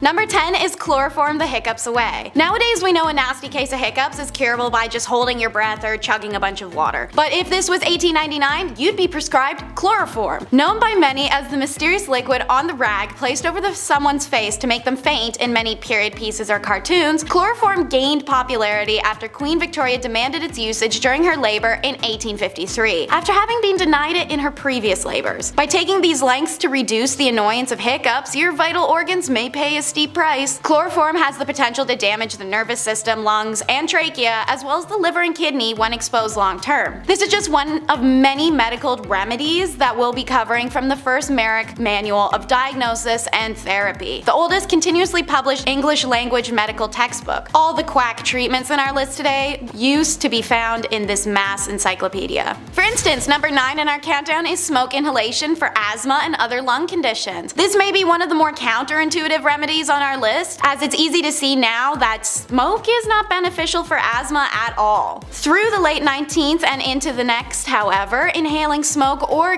Number 10 is chloroform the hiccups away. Nowadays we know a nasty case of hiccups is curable by just holding your breath or chugging a bunch of water. But if this was 1899, you'd be prescribed chloroform. Known by many as the mysterious liquid on the rag placed over someone's face to make them faint in many period pieces or cartoons, chloroform gained popularity after Queen Victoria demanded its usage during her labor in 1853, after having been denied it in her previous labors. By taking these lengths to reduce the annoyance of hiccups, your vital organs may pay a steep price. Chloroform has the potential to damage the nervous system, lungs, and trachea, as well as the liver and kidney when exposed long term. This is just one of many medical remedies that we'll be covering from the first Merrick Manual of Diagnosis and Therapy, the oldest continuously published English language medical textbook. All the quack treatments in our list today used to be found in this mass encyclopedia. For instance, number 9 in our countdown is smoke inhalation for asthma and other lung conditions. This may be one of the more counterintuitive remedies on our list, as it's easy to see now that smoke is not beneficial for asthma at all. Through the late 19th and into the next, however, inhaling smoke or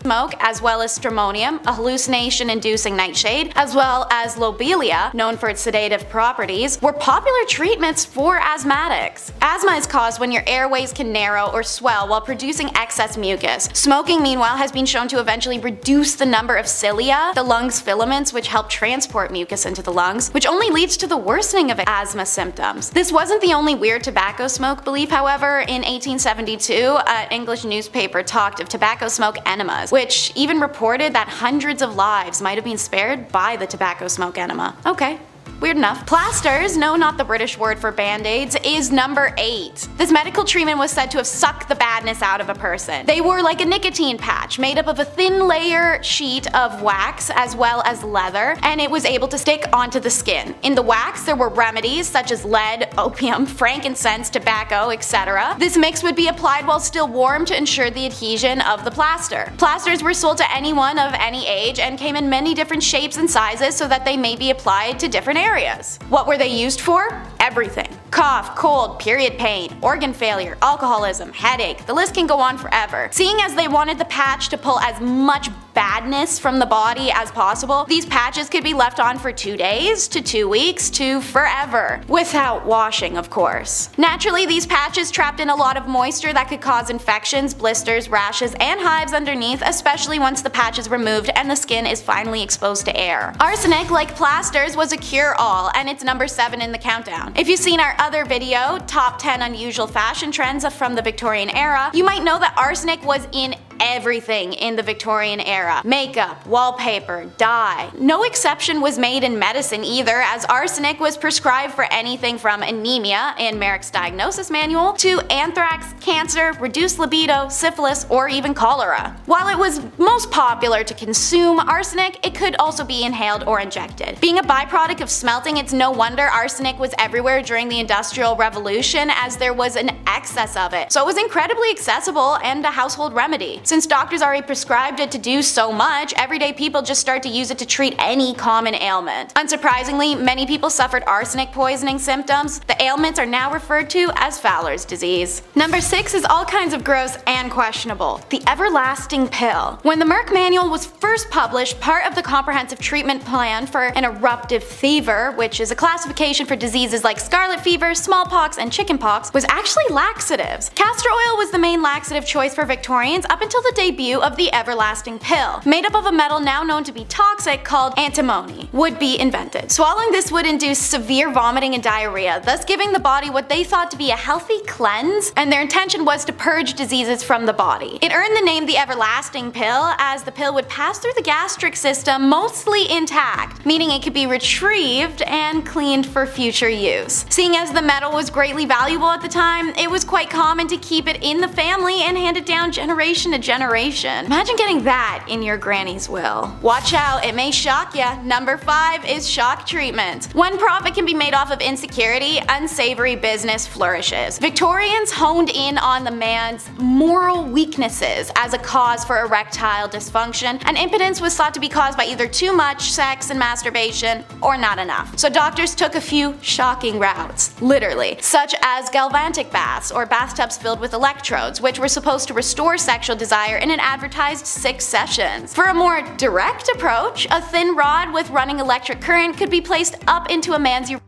smoke, as well as stramonium, a hallucination-inducing nightshade, as well as lobelia, known for its sedative properties, were popular treatments for asthmatics. Asthma is caused when your airways can narrow or swell while producing excess mucus. Smoking, meanwhile, has been shown to eventually reduce the number of cilia, the lungs' filaments which help transport mucus into the lungs, which only leads to the worsening of asthma symptoms. This wasn't the only weird tobacco smoke belief, however. In 1872, an English newspaper talked of tobacco smoke enemas, which even reported that hundreds of lives might have been spared by the tobacco smoke enema. Okay. Weird enough. Plasters, no, not the British word for band-aids, is number 8. This medical treatment was said to have sucked the badness out of a person. They were like a nicotine patch made up of a thin layer sheet of wax as well as leather, and it was able to stick onto the skin. In the wax there were remedies such as lead, opium, frankincense, tobacco, etc. This mix would be applied while still warm to ensure the adhesion of the plaster. Plasters were sold to anyone of any age and came in many different shapes and sizes so that they may be applied to different areas. What were they used for? Everything. Cough, cold, period pain, organ failure, alcoholism, headache, the list can go on forever. Seeing as they wanted the patch to pull as much badness from the body as possible, these patches could be left on for 2 days to 2 weeks to forever, without washing, of course. Naturally, these patches trapped in a lot of moisture that could cause infections, blisters, rashes, and hives underneath, especially once the patch is removed and the skin is finally exposed to air. Arsenic, like plasters, was a cure-all, and it's number 7 in the countdown. If you've seen our other video, Top 10 Unusual Fashion Trends from the Victorian Era, you might know that arsenic was in everything in the Victorian era. Makeup, wallpaper, dye. No exception was made in medicine either, as arsenic was prescribed for anything from anemia in Merrick's diagnosis manual to anthrax, cancer, reduced libido, syphilis, or even cholera. While it was most popular to consume arsenic, it could also be inhaled or injected. Being a byproduct of smelting, it's no wonder arsenic was everywhere during the Industrial Revolution, as there was an excess of it. So it was incredibly accessible and a household remedy. Since doctors already prescribed it to do so much, everyday people just start to use it to treat any common ailment. Unsurprisingly, many people suffered arsenic poisoning symptoms. The ailments are now referred to as Fowler's disease. Number 6 is all kinds of gross and questionable. The everlasting pill. When the Merck Manual was first published, part of the comprehensive treatment plan for an eruptive fever, which is a classification for diseases like scarlet fever, smallpox, and chickenpox, was actually laxatives. Castor oil was the main laxative choice for Victorians up until the debut of the everlasting pill, made up of a metal now known to be toxic called antimony, would be invented. Swallowing this would induce severe vomiting and diarrhea, thus giving the body what they thought to be a healthy cleanse, and their intention was to purge diseases from the body. It earned the name the everlasting pill, as the pill would pass through the gastric system mostly intact, meaning it could be retrieved and cleaned for future use. Seeing as the metal was greatly valuable at the time, it was quite common to keep it in the family and hand it down generation to generation. Imagine getting that in your granny's will. Watch out, it may shock ya. Number 5 is shock treatment. When profit can be made off of insecurity, unsavory business flourishes. Victorians honed in on the man's moral weaknesses as a cause for erectile dysfunction, and impotence was thought to be caused by either too much sex and masturbation or not enough. So doctors took a few shocking routes, literally, such as galvanic baths or bathtubs filled with electrodes, which were supposed to restore sexual desire desire in an advertised 6 sessions. For a more direct approach, a thin rod with running electric current could be placed up into a man's urethra.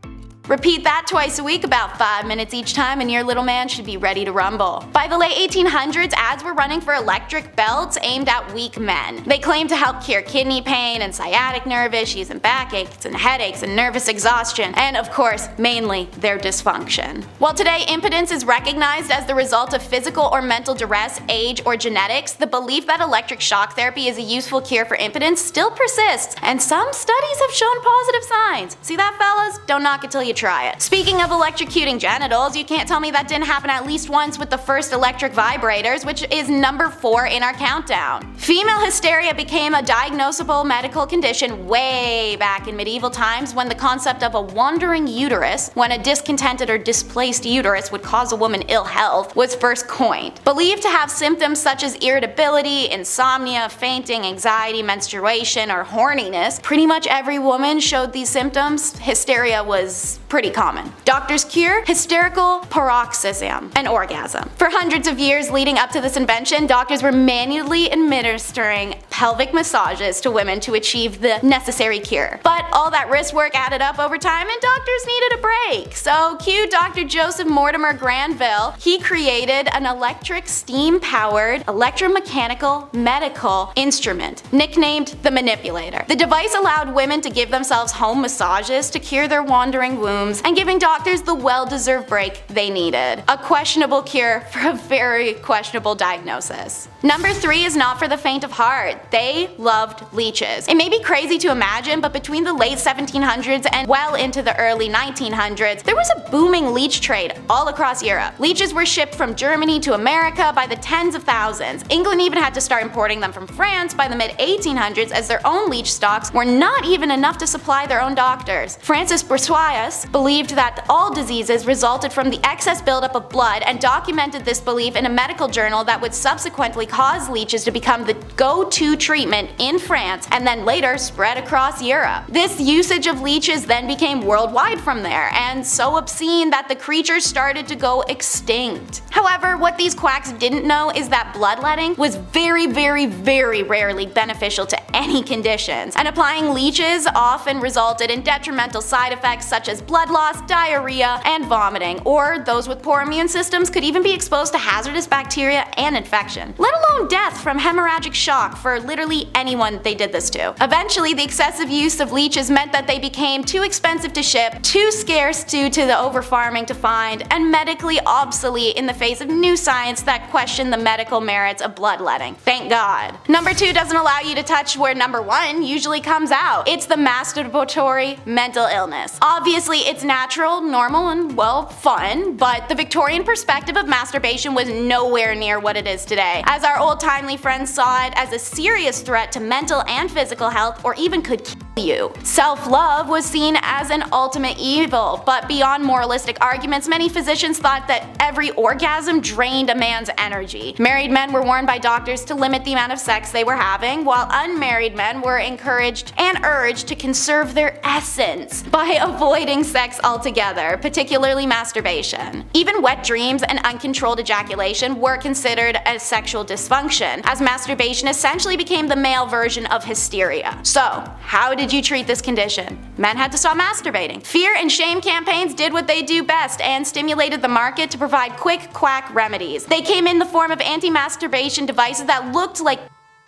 Repeat that twice a week, about 5 minutes each time, and your little man should be ready to rumble. By the late 1800s, ads were running for electric belts aimed at weak men. They claimed to help cure kidney pain and sciatic nerve issues and backaches and headaches and nervous exhaustion, and of course, mainly their dysfunction. While today impotence is recognized as the result of physical or mental duress, age, or genetics, the belief that electric shock therapy is a useful cure for impotence still persists, and some studies have shown positive signs. See that, fellas? Don't knock it till you try it. Speaking of electrocuting genitals, you can't tell me that didn't happen at least once with the first electric vibrators, which is number 4 in our countdown. Female hysteria became a diagnosable medical condition way back in medieval times when the concept of a wandering uterus, when a discontented or displaced uterus would cause a woman ill health, was first coined. Believed to have symptoms such as irritability, insomnia, fainting, anxiety, menstruation, or horniness, pretty much every woman showed these symptoms. Hysteria was pretty common. Doctors' cure? Hysterical paroxysm, an orgasm. For hundreds of years leading up to this invention, doctors were manually administering pelvic massages to women to achieve the necessary cure. But all that wrist work added up over time and doctors needed a break. So cue Dr. Joseph Mortimer Granville. He created an electric steam-powered electromechanical medical instrument, nicknamed the manipulator. The device allowed women to give themselves home massages to cure their wandering wombs and giving doctors the well-deserved break they needed. A questionable cure for a very questionable diagnosis. Number 3 is not for the faint of heart. They loved leeches. It may be crazy to imagine, but between the late 1700s and well into the early 1900s, there was a booming leech trade all across Europe. Leeches were shipped from Germany to America by the tens of thousands. England even had to start importing them from France by the mid-1800s as their own leech stocks were not even enough to supply their own doctors. Francis Broussais believed that all diseases resulted from the excess buildup of blood and documented this belief in a medical journal that would subsequently cause leeches to become the go-to treatment in France and then later spread across Europe. This usage of leeches then became worldwide from there, and so obscene that the creatures started to go extinct. However, what these quacks didn't know is that bloodletting was very rarely beneficial to any conditions, and applying leeches often resulted in detrimental side effects such as blood loss, diarrhea, and vomiting, or those with poor immune systems could even be exposed to hazardous bacteria and infection, let alone death from hemorrhagic shock for literally anyone they did this to. Eventually, the excessive use of leeches meant that they became too expensive to ship, too scarce due to the overfarming to find, and medically obsolete in the face of new science that questioned the medical merits of bloodletting. Thank God. Number 2 doesn't allow you to touch where number 1 usually comes out. It's the masturbatory mental illness. Obviously, it's natural, normal, and well, fun, but the Victorian perspective of masturbation was nowhere near what it is today, as our old-timely friends saw it as a serious threat to mental and physical health, or even could kill you. Self-love was seen as an ultimate evil, but beyond moralistic arguments, many physicians thought that every orgasm drained a man's energy. Married men were warned by doctors to limit the amount of sex they were having, while unmarried men were encouraged and urged to conserve their essence by avoiding sex altogether, particularly masturbation. Even wet dreams and uncontrolled ejaculation were considered a sexual dysfunction, as masturbation essentially became the male version of hysteria. So, how did you treat this condition? Men had to stop masturbating. Fear and shame campaigns did what they do best and stimulated the market to provide quick quack remedies. They came in the form of anti-masturbation devices that looked like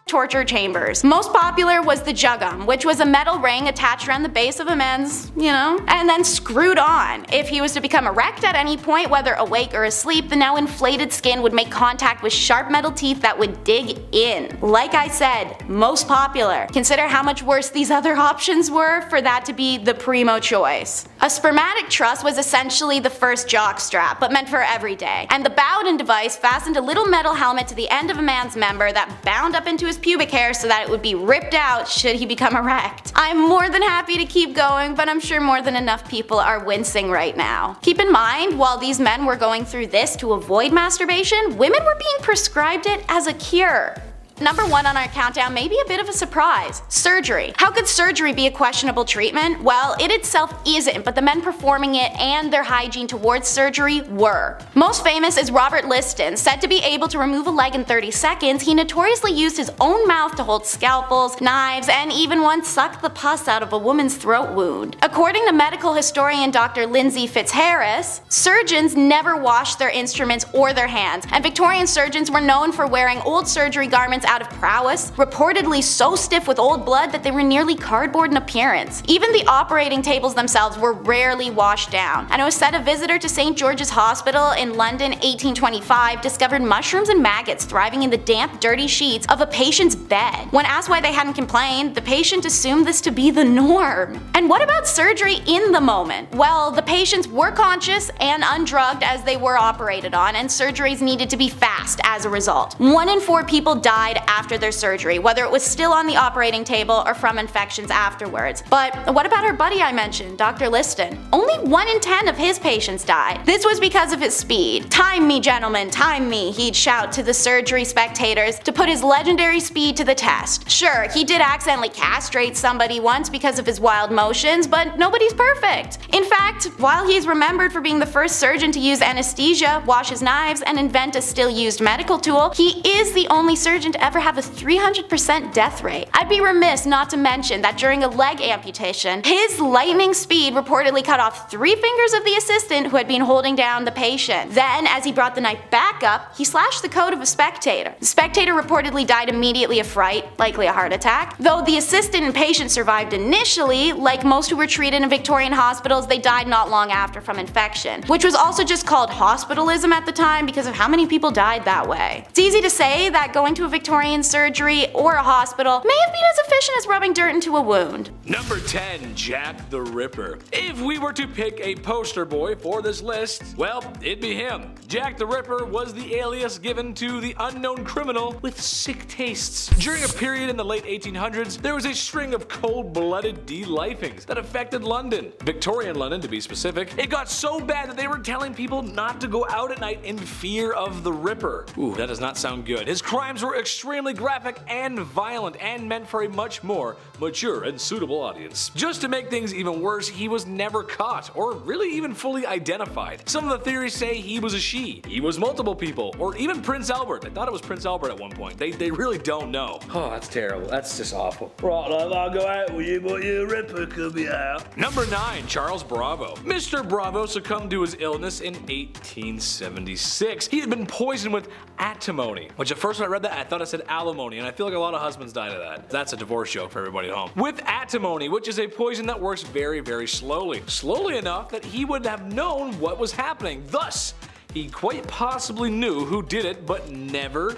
torture chambers. Most popular was the juggum, which was a metal ring attached around the base of a man's, and then screwed on. If he was to become erect at any point, whether awake or asleep, the now inflated skin would make contact with sharp metal teeth that would dig in. Like I said, most popular. Consider how much worse these other options were for that to be the primo choice. A spermatic truss was essentially the first jock strap, but meant for every day, and the Bowden device fastened a little metal helmet to the end of a man's member that bound up into his pubic hair so that it would be ripped out should he become erect. I'm more than happy to keep going, but I'm sure more than enough people are wincing right now. Keep in mind, while these men were going through this to avoid masturbation, women were being prescribed it as a cure. Number 1 on our countdown may be a bit of a surprise. Surgery. How could surgery be a questionable treatment? Well, it itself isn't, but the men performing it and their hygiene towards surgery were. Most famous is Robert Liston. Said to be able to remove a leg in 30 seconds, he notoriously used his own mouth to hold scalpels, knives, and even once sucked the pus out of a woman's throat wound. According to medical historian Dr. Lindsay Fitzharris, surgeons never washed their instruments or their hands, and Victorian surgeons were known for wearing old surgery garments out of prowess, reportedly so stiff with old blood that they were nearly cardboard in appearance. Even the operating tables themselves were rarely washed down, and it was said a visitor to St. George's Hospital in London 1825 discovered mushrooms and maggots thriving in the damp, dirty sheets of a patient's bed. When asked why they hadn't complained, the patient assumed this to be the norm. And what about surgery in the moment? Well, the patients were conscious and undrugged as they were operated on, and surgeries needed to be fast as a result. 1 in 4 people died after their surgery, whether it was still on the operating table or from infections afterwards. But what about our buddy I mentioned, Dr. Liston? Only 1 in 10 of his patients died. This was because of his speed. "Time me, gentlemen, time me," he'd shout to the surgery spectators to put his legendary speed to the test. Sure, he did accidentally castrate somebody once because of his wild motions, but nobody's perfect. In fact, while he's remembered for being the first surgeon to use anesthesia, wash his knives, and invent a still used medical tool, he is the only surgeon to ever have a 300% death rate. I'd be remiss not to mention that during a leg amputation, his lightning speed reportedly cut off 3 fingers of the assistant who had been holding down the patient. Then, as he brought the knife back up, he slashed the coat of a spectator. The spectator reportedly died immediately of fright, likely a heart attack. Though the assistant and patient survived initially, like most who were treated in Victorian hospitals, they died not long after from infection, which was also just called hospitalism at the time because of how many people died that way. It's easy to say that going to a Victorian surgery or a hospital may have been as efficient as rubbing dirt into a wound. Number 10. Jack the Ripper. If we were to pick a poster boy for this list, well, it'd be him. Jack the Ripper was the alias given to the unknown criminal with sick tastes. During a period in the late 1800s, there was a string of cold-blooded de-lifings that affected London. Victorian London, to be specific. It got so bad that they were telling people not to go out at night in fear of the Ripper. Ooh, that does not sound good. His crimes were extremely graphic and violent and meant for a much more mature and suitable audience. Just to make things even worse, he was never caught or really even fully identified. Some of the theories say he was a she, he was multiple people, or even Prince Albert. I thought it was Prince Albert at one point. They really don't know. Oh, that's terrible. That's just awful. Right, I'll go out with you, but your Ripper could be out. Number 9. Charles Bravo. Mr. Bravo succumbed to his illness in 1876. He had been poisoned with antimony, which at first when I read that I thought I said alimony, and I feel like a lot of husbands died of that. That's a divorce joke for everybody at home. With antimony, which is a poison that works very, very slowly. Slowly enough that he would have known what was happening. Thus, he quite possibly knew who did it, but never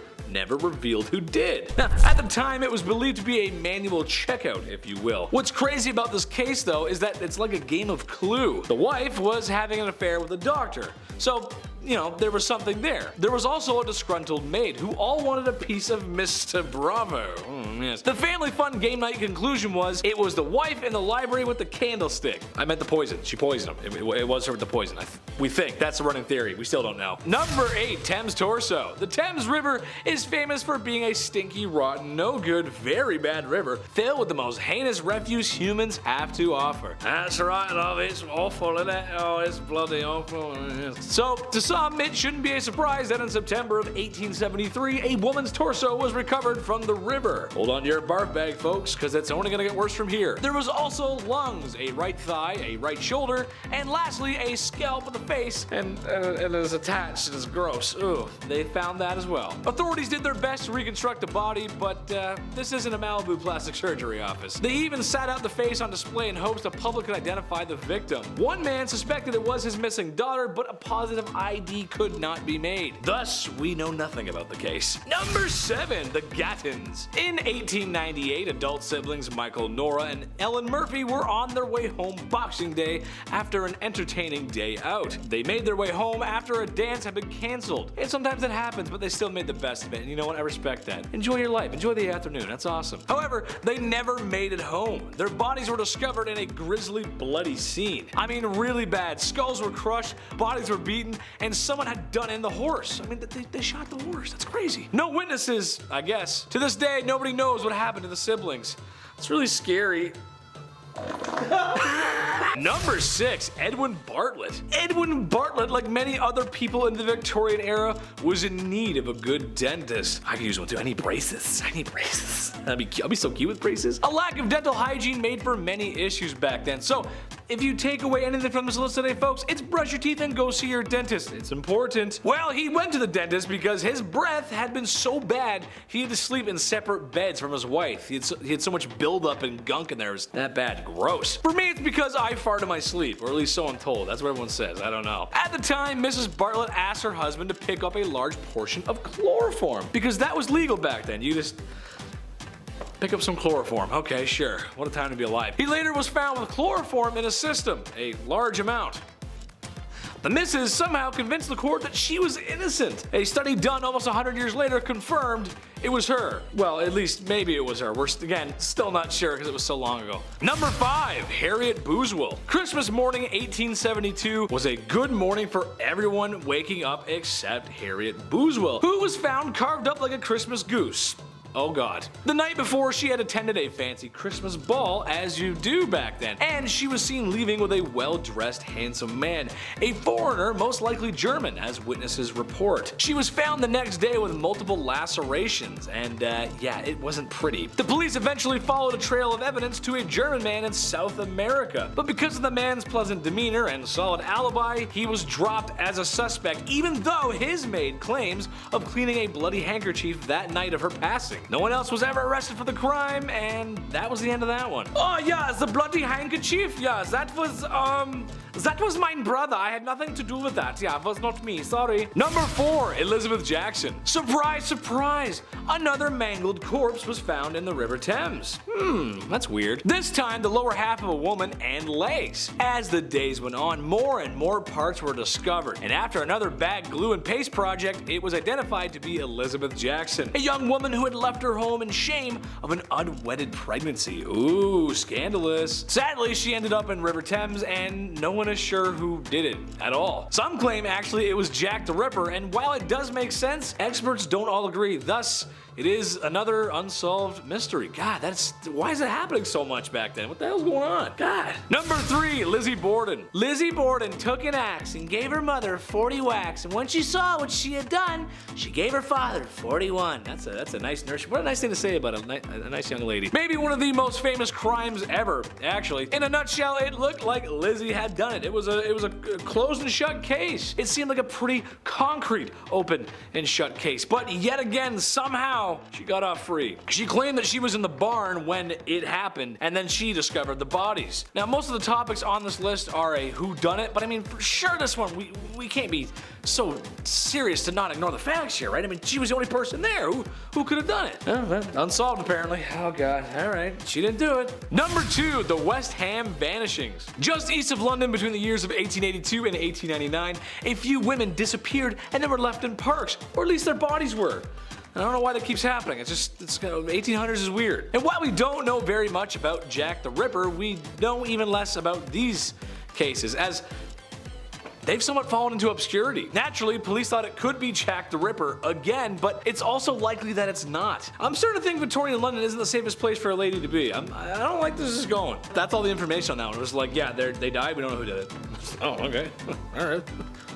revealed who did. Now, at the time, it was believed to be a manual checkout, if you will. What's crazy about this case, though, is that it's like a game of Clue. The wife was having an affair with a doctor, so you know, there was something there. There was also a disgruntled maid who all wanted a piece of Mr. Bravo. Yes. The family fun game night conclusion was it was the wife in the library with the candlestick. I meant the poison. She poisoned him. It was her with the poison. We think. That's the running theory. We still don't know. Number 8. Thames Torso. The Thames River is famous for being a stinky, rotten, no good, very bad river filled with the most heinous refuse humans have to offer. That's right, love. It's awful, isn't it? Oh, it's bloody awful. So, to some, it shouldn't be a surprise that in September of 1873, a woman's torso was recovered from the river. Hold on to your barf bag, folks, because it's only gonna get worse from here. There was also lungs, a right thigh, a right shoulder, and lastly, a scalp of the face, and it is attached. It is gross. Ooh, they found that as well. Authorities did their best to reconstruct the body, but this isn't a Malibu plastic surgery office. They even sat out the face on display in hopes the public could identify the victim. One man suspected it was his missing daughter, but a positive ID could not be made. Thus, we know nothing about the case. Number 7. The Gattons. In 1898, adult siblings Michael, Nora, and Ellen Murphy were on their way home Boxing Day after an entertaining day out. They made their way home after a dance had been cancelled. And sometimes it happens, but they still made the best of it, and you know what? I respect that. Enjoy your life. Enjoy the afternoon. That's awesome. However, they never made it home. Their bodies were discovered in a grisly, bloody scene. I mean, really bad. Skulls were crushed, bodies were beaten, and and someone had done in the horse. I mean, they shot the horse. That's crazy. No witnesses, I guess. To this day, nobody knows what happened to the siblings. It's really scary. Number 6, Edwin Bartlett. Edwin Bartlett, like many other people in the Victorian era, was in need of a good dentist. I could use one too. I need braces. I'll be so cute with braces. A lack of dental hygiene made for many issues back then. So if you take away anything from this list today, folks, it's brush your teeth and go see your dentist. It's important. Well, he went to the dentist because his breath had been so bad he had to sleep in separate beds from his wife. He had so much buildup and gunk in there. It was that bad. Gross. For me, it's because I fart in my sleep, or at least so I'm told. That's what everyone says. I don't know. At the time, Mrs. Bartlett asked her husband to pick up a large portion of chloroform because that was legal back then. You just pick up some chloroform. Okay, sure. What a time to be alive. He later was found with chloroform in his system, a large amount. The missus somehow convinced the court that she was innocent. A study done almost 100 years later confirmed it was her. Well, at least maybe it was her. We're, again, still not sure because it was so long ago. Number 5, Harriet Boozwell. Christmas morning 1872 was a good morning for everyone waking up except Harriet Boozwell, who was found carved up like a Christmas goose. Oh god. The night before, she had attended a fancy Christmas ball, as you do back then, and she was seen leaving with a well-dressed, handsome man, a foreigner, most likely German, as witnesses report. She was found the next day with multiple lacerations, and yeah, it wasn't pretty. The police eventually followed a trail of evidence to a German man in South America, but because of the man's pleasant demeanor and solid alibi, he was dropped as a suspect, even though his maid claims of cleaning a bloody handkerchief that night of her passing. No one else was ever arrested for the crime, and that was the end of that one. Oh yeah, the bloody handkerchief? Yeah, that was my brother. I had nothing to do with that. Yeah, it was not me. Sorry. Number 4, Elizabeth Jackson. Surprise, surprise! Another mangled corpse was found in the River Thames. That's weird. This time, the lower half of a woman and legs. As the days went on, more and more parts were discovered, and after another bad glue and paste project, it was identified to be Elizabeth Jackson, a young woman who had left her home in shame of an unwedded pregnancy. Ooh, scandalous. Sadly, she ended up in River Thames, and no one is sure who did it at all. Some claim actually it was Jack the Ripper, and while it does make sense, experts don't all agree. Thus, it is another unsolved mystery. God, why is it happening so much back then? What the hell's going on? God. Number 3, Lizzie Borden. Lizzie Borden took an axe and gave her mother 40 whacks, and when she saw what she had done, she gave her father 41. That's a nice nurse. What a nice thing to say about a nice young lady. Maybe one of the most famous crimes ever, actually. In a nutshell, it looked like Lizzie had done it. It was a closed and shut case. It seemed like a pretty concrete open and shut case, but yet again, somehow, she got off free. She claimed that she was in the barn when it happened, and then she discovered the bodies. Now, most of the topics on this list are a whodunit, but I mean, for sure this one, we can't be so serious to not ignore the facts here, right? I mean, she was the only person there. Who could have done it? Oh, well, unsolved apparently. Oh god, alright, she didn't do it. Number 2, the West Ham vanishings. Just east of London between the years of 1882 and 1899, a few women disappeared and they were left in parks, or at least their bodies were. I don't know why that keeps happening. It's 1800s is weird. And while we don't know very much about Jack the Ripper, we know even less about these cases, as they've somewhat fallen into obscurity. Naturally, police thought it could be Jack the Ripper again, but it's also likely that it's not. I'm starting to think Victorian London isn't the safest place for a lady to be. I don't like this is going. That's all the information on that one. It was like, yeah, they died, we don't know who did it. Oh, okay. Alright.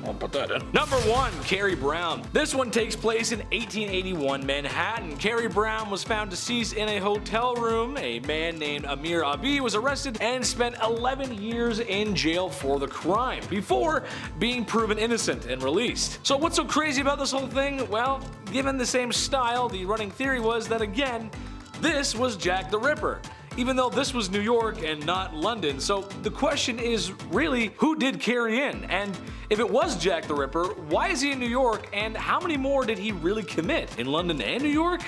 I'll put that in. Number 1, Carrie Brown. This one takes place in 1881 Manhattan. Carrie Brown was found deceased in a hotel room. A man named Amir Abi was arrested and spent 11 years in jail for the crime, before being proven innocent and released. So what's so crazy about this whole thing? Well, given the same style, the running theory was that, again, this was Jack the Ripper, even though this was New York and not London. So the question is really, who did Carrie in? And if it was Jack the Ripper, why is he in New York, and how many more did he really commit in London and New York?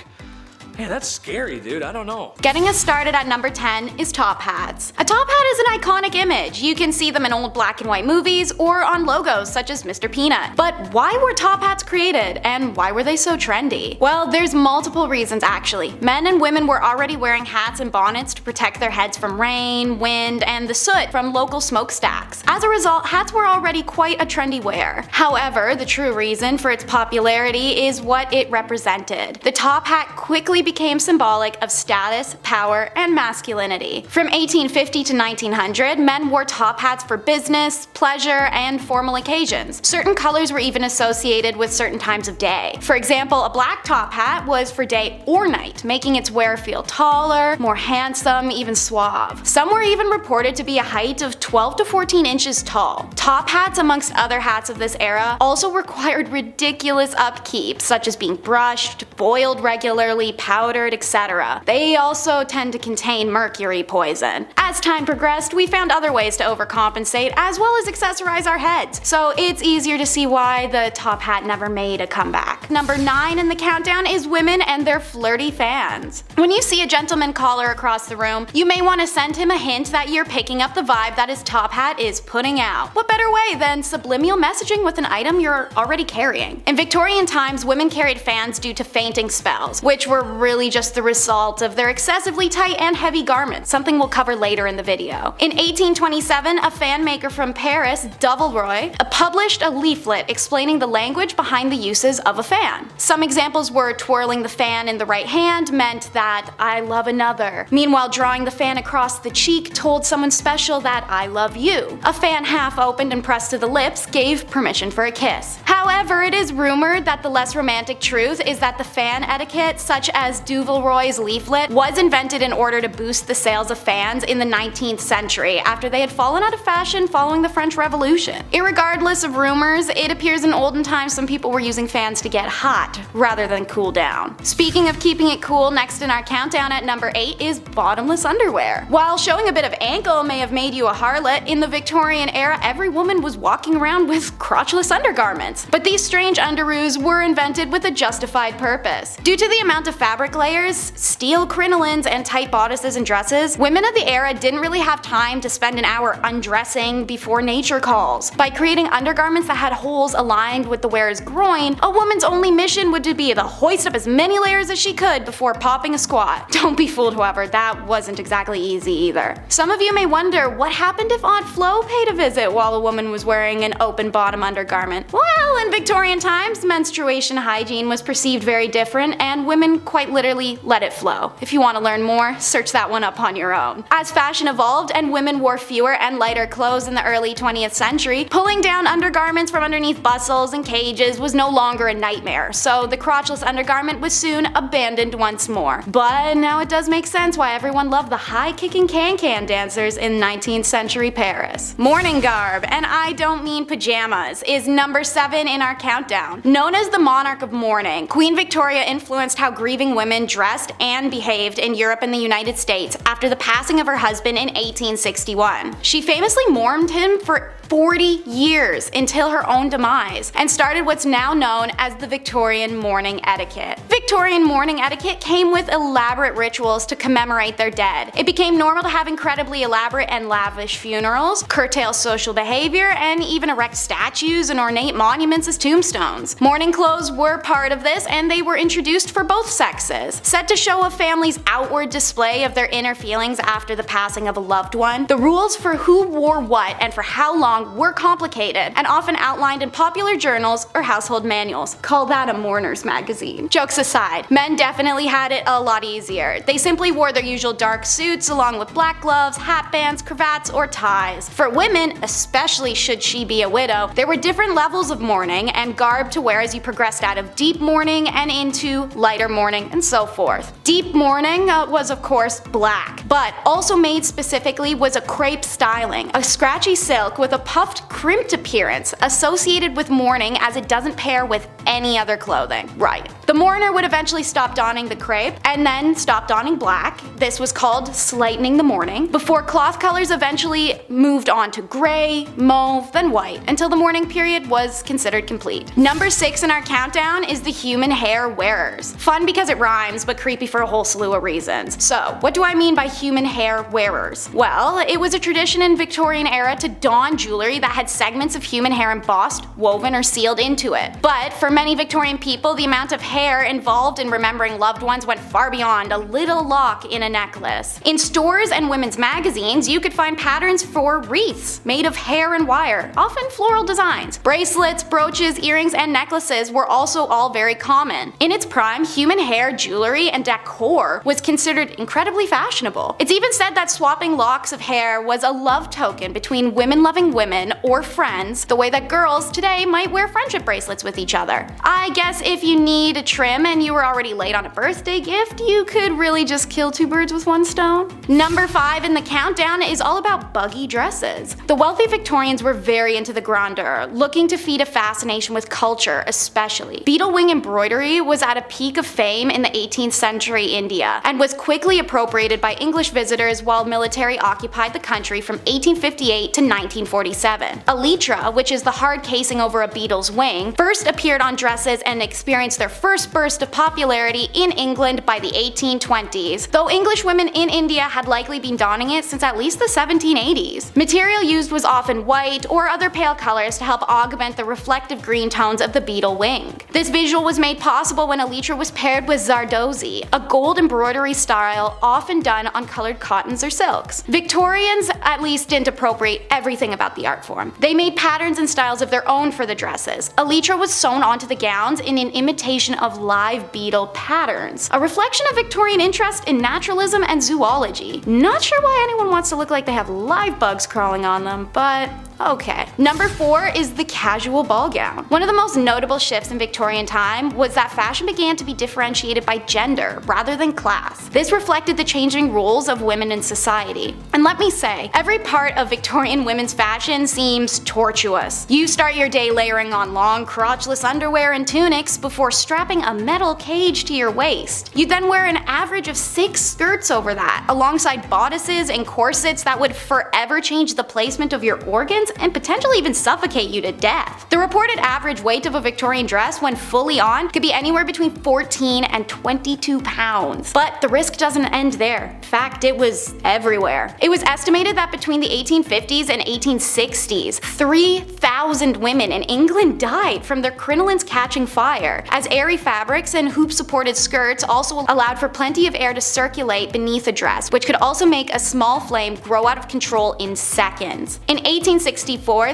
Man, that's scary, dude. I don't know. Getting us started at number 10 is top hats. A top hat is an iconic image. You can see them in old black and white movies or on logos such as Mr. Peanut. But why were top hats created, and why were they so trendy? Well, there's multiple reasons actually. Men and women were already wearing hats and bonnets to protect their heads from rain, wind, and the soot from local smokestacks. As a result, hats were already quite a trendy wear. However, the true reason for its popularity is what it represented. The top hat quickly became symbolic of status, power, and masculinity. From 1850 to 1900, men wore top hats for business, pleasure, and formal occasions. Certain colors were even associated with certain times of day. For example, a black top hat was for day or night, making its wearer feel taller, more handsome, even suave. Some were even reported to be a height of 12 to 14 inches tall. Top hats, amongst other hats of this era, also required ridiculous upkeep, such as being brushed, boiled regularly, powdered, etc. They also tend to contain mercury poison. As time progressed, we found other ways to overcompensate as well as accessorize our heads, so it's easier to see why the top hat never made a comeback. Number 9 in the countdown is women and their flirty fans. When you see a gentleman caller across the room, you may want to send him a hint that you're picking up the vibe that his top hat is putting out. What better way than subliminal messaging with an item you're already carrying? In Victorian times, women carried fans due to fainting spells, which were really just the result of their excessively tight and heavy garments, something we'll cover later in the video. In 1827, a fan maker from Paris, Bumblebee, published a leaflet explaining the language behind the uses of a fan. Some examples were twirling the fan in the right hand meant that I love another. Meanwhile, drawing the fan across the cheek told someone special that I love you. A fan half opened and pressed to the lips gave permission for a kiss. However, it is rumored that the less romantic truth is that the fan etiquette, such as Bumblebée's leaflet, was invented in order to boost the sales of fans in the 19th century after they had fallen out of fashion following the French Revolution. Irregardless of rumors, it appears in olden times some people were using fans to get hot rather than cool down. Speaking of keeping it cool, next in our countdown at number 8 is bottomless underwear. While showing a bit of ankle may have made you a harlot, in the Victorian era every woman was walking around with crotchless undergarments. But these strange underoos were invented with a justified purpose. Due to the amount of fabric layers, steel crinolines, and tight bodices and dresses, women of the era didn't really have time to spend an hour undressing before nature calls. By creating undergarments that had holes aligned with the wearer's groin, a woman's only mission would be to hoist up as many layers as she could before popping a squat. Don't be fooled, however, that wasn't exactly easy either. Some of you may wonder what happened if Aunt Flo paid a visit while a woman was wearing an open bottom undergarment. Well, in Victorian times, menstruation hygiene was perceived very different and women quite literally let it flow. If you want to learn more, search that one up on your own. As fashion evolved and women wore fewer and lighter clothes in the early 20th century, pulling down undergarments from underneath bustles and cages was no longer a nightmare, so the crotchless undergarment was soon abandoned once more. But now it does make sense why everyone loved the high-kicking can-can dancers in 19th century Paris. Morning garb, and I don't mean pajamas, is number 7 in our countdown. Known as the monarch of mourning, Queen Victoria influenced how grieving women dressed and behaved in Europe and the United States after the passing of her husband in 1861. She famously mourned him for 40 years until her own demise, and started what's now known as the Victorian mourning etiquette. Victorian mourning etiquette came with elaborate rituals to commemorate their dead. It became normal to have incredibly elaborate and lavish funerals, curtail social behavior, and even erect statues and ornate monuments as tombstones. Mourning clothes were part of this, and they were introduced for both sexes. Set to show a family's outward display of their inner feelings after the passing of a loved one, the rules for who wore what and for how long were complicated and often outlined in popular journals or household manuals. Call that a mourner's magazine. Jokes aside, men definitely had it a lot easier. They simply wore their usual dark suits along with black gloves, hat bands, cravats, or ties. For women, especially should she be a widow, there were different levels of mourning and garb to wear as you progressed out of deep mourning and into lighter mourning and so forth. Deep mourning was of course black, but also made specifically was a crepe styling, a scratchy silk with a puffed, crimped appearance associated with mourning as it doesn't pair with any other clothing. Right. The mourner would eventually stop donning the crepe and then stop donning black. This was called slightening the mourning, before cloth colors eventually moved on to gray, mauve, then white, until the mourning period was considered complete. Number 6 in our countdown is the human hair wearers. Fun because it rhymes, but creepy for a whole slew of reasons. So, what do I mean by human hair wearers? Well, it was a tradition in Victorian era to don jewelry that had segments of human hair embossed, woven, or sealed into it. But for many Victorian people, the amount of hair involved in remembering loved ones went far beyond a little lock in a necklace. In stores and women's magazines, you could find patterns for wreaths made of hair and wire, often floral designs. Bracelets, brooches, earrings, and necklaces were also all very common. In its prime, human hair jewelry and decor was considered incredibly fashionable. It's even said that swapping locks of hair was a love token between women loving women or friends, the way that girls today might wear friendship bracelets with each other. I guess if you need a trim and you were already late on a birthday gift, you could really just kill two birds with one stone. Number 5 in the countdown is all about buggy dresses. The wealthy Victorians were very into the grandeur, looking to feed a fascination with culture especially. Beetle wing embroidery was at a peak of fame in the 18th century India, and was quickly appropriated by English visitors while military occupied the country from 1858 to 1947. Elytra, which is the hard casing over a beetle's wing, first appeared on dresses and experienced their first burst of popularity in England by the 1820s, though English women in India had likely been donning it since at least the 1780s. Material used was often white or other pale colors to help augment the reflective green tones of the beetle wing. This visual was made possible when elytra was paired with zardozi, a gold embroidery style often done on colored cottons or silks. Victorians at least didn't appropriate everything about the art form. They made patterns and styles of their own for the dresses. Elytra was sewn onto the gowns in an imitation of live beetle patterns, a reflection of Victorian interest in naturalism and zoology. Not sure why anyone wants to look like they have live bugs crawling on them, but okay. Number 4 is the casual ball gown. One of the most notable shifts in Victorian time was that fashion began to be differentiated by gender rather than class. This reflected the changing roles of women in society. And let me say, every part of Victorian women's fashion seems tortuous. You start your day layering on long crotchless underwear and tunics before strapping a metal cage to your waist. You then wear an average of 6 skirts over that, alongside bodices and corsets that would forever change the placement of your organs and potentially even suffocate you to death. The reported average weight of a Victorian dress when fully on could be anywhere between 14 and 22 pounds. But the risk doesn't end there. In fact, it was everywhere. It was estimated that between the 1850s and 1860s, 3,000 women in England died from their crinolines catching fire, as airy fabrics and hoop-supported skirts also allowed for plenty of air to circulate beneath a dress, which could also make a small flame grow out of control in seconds. In 1864,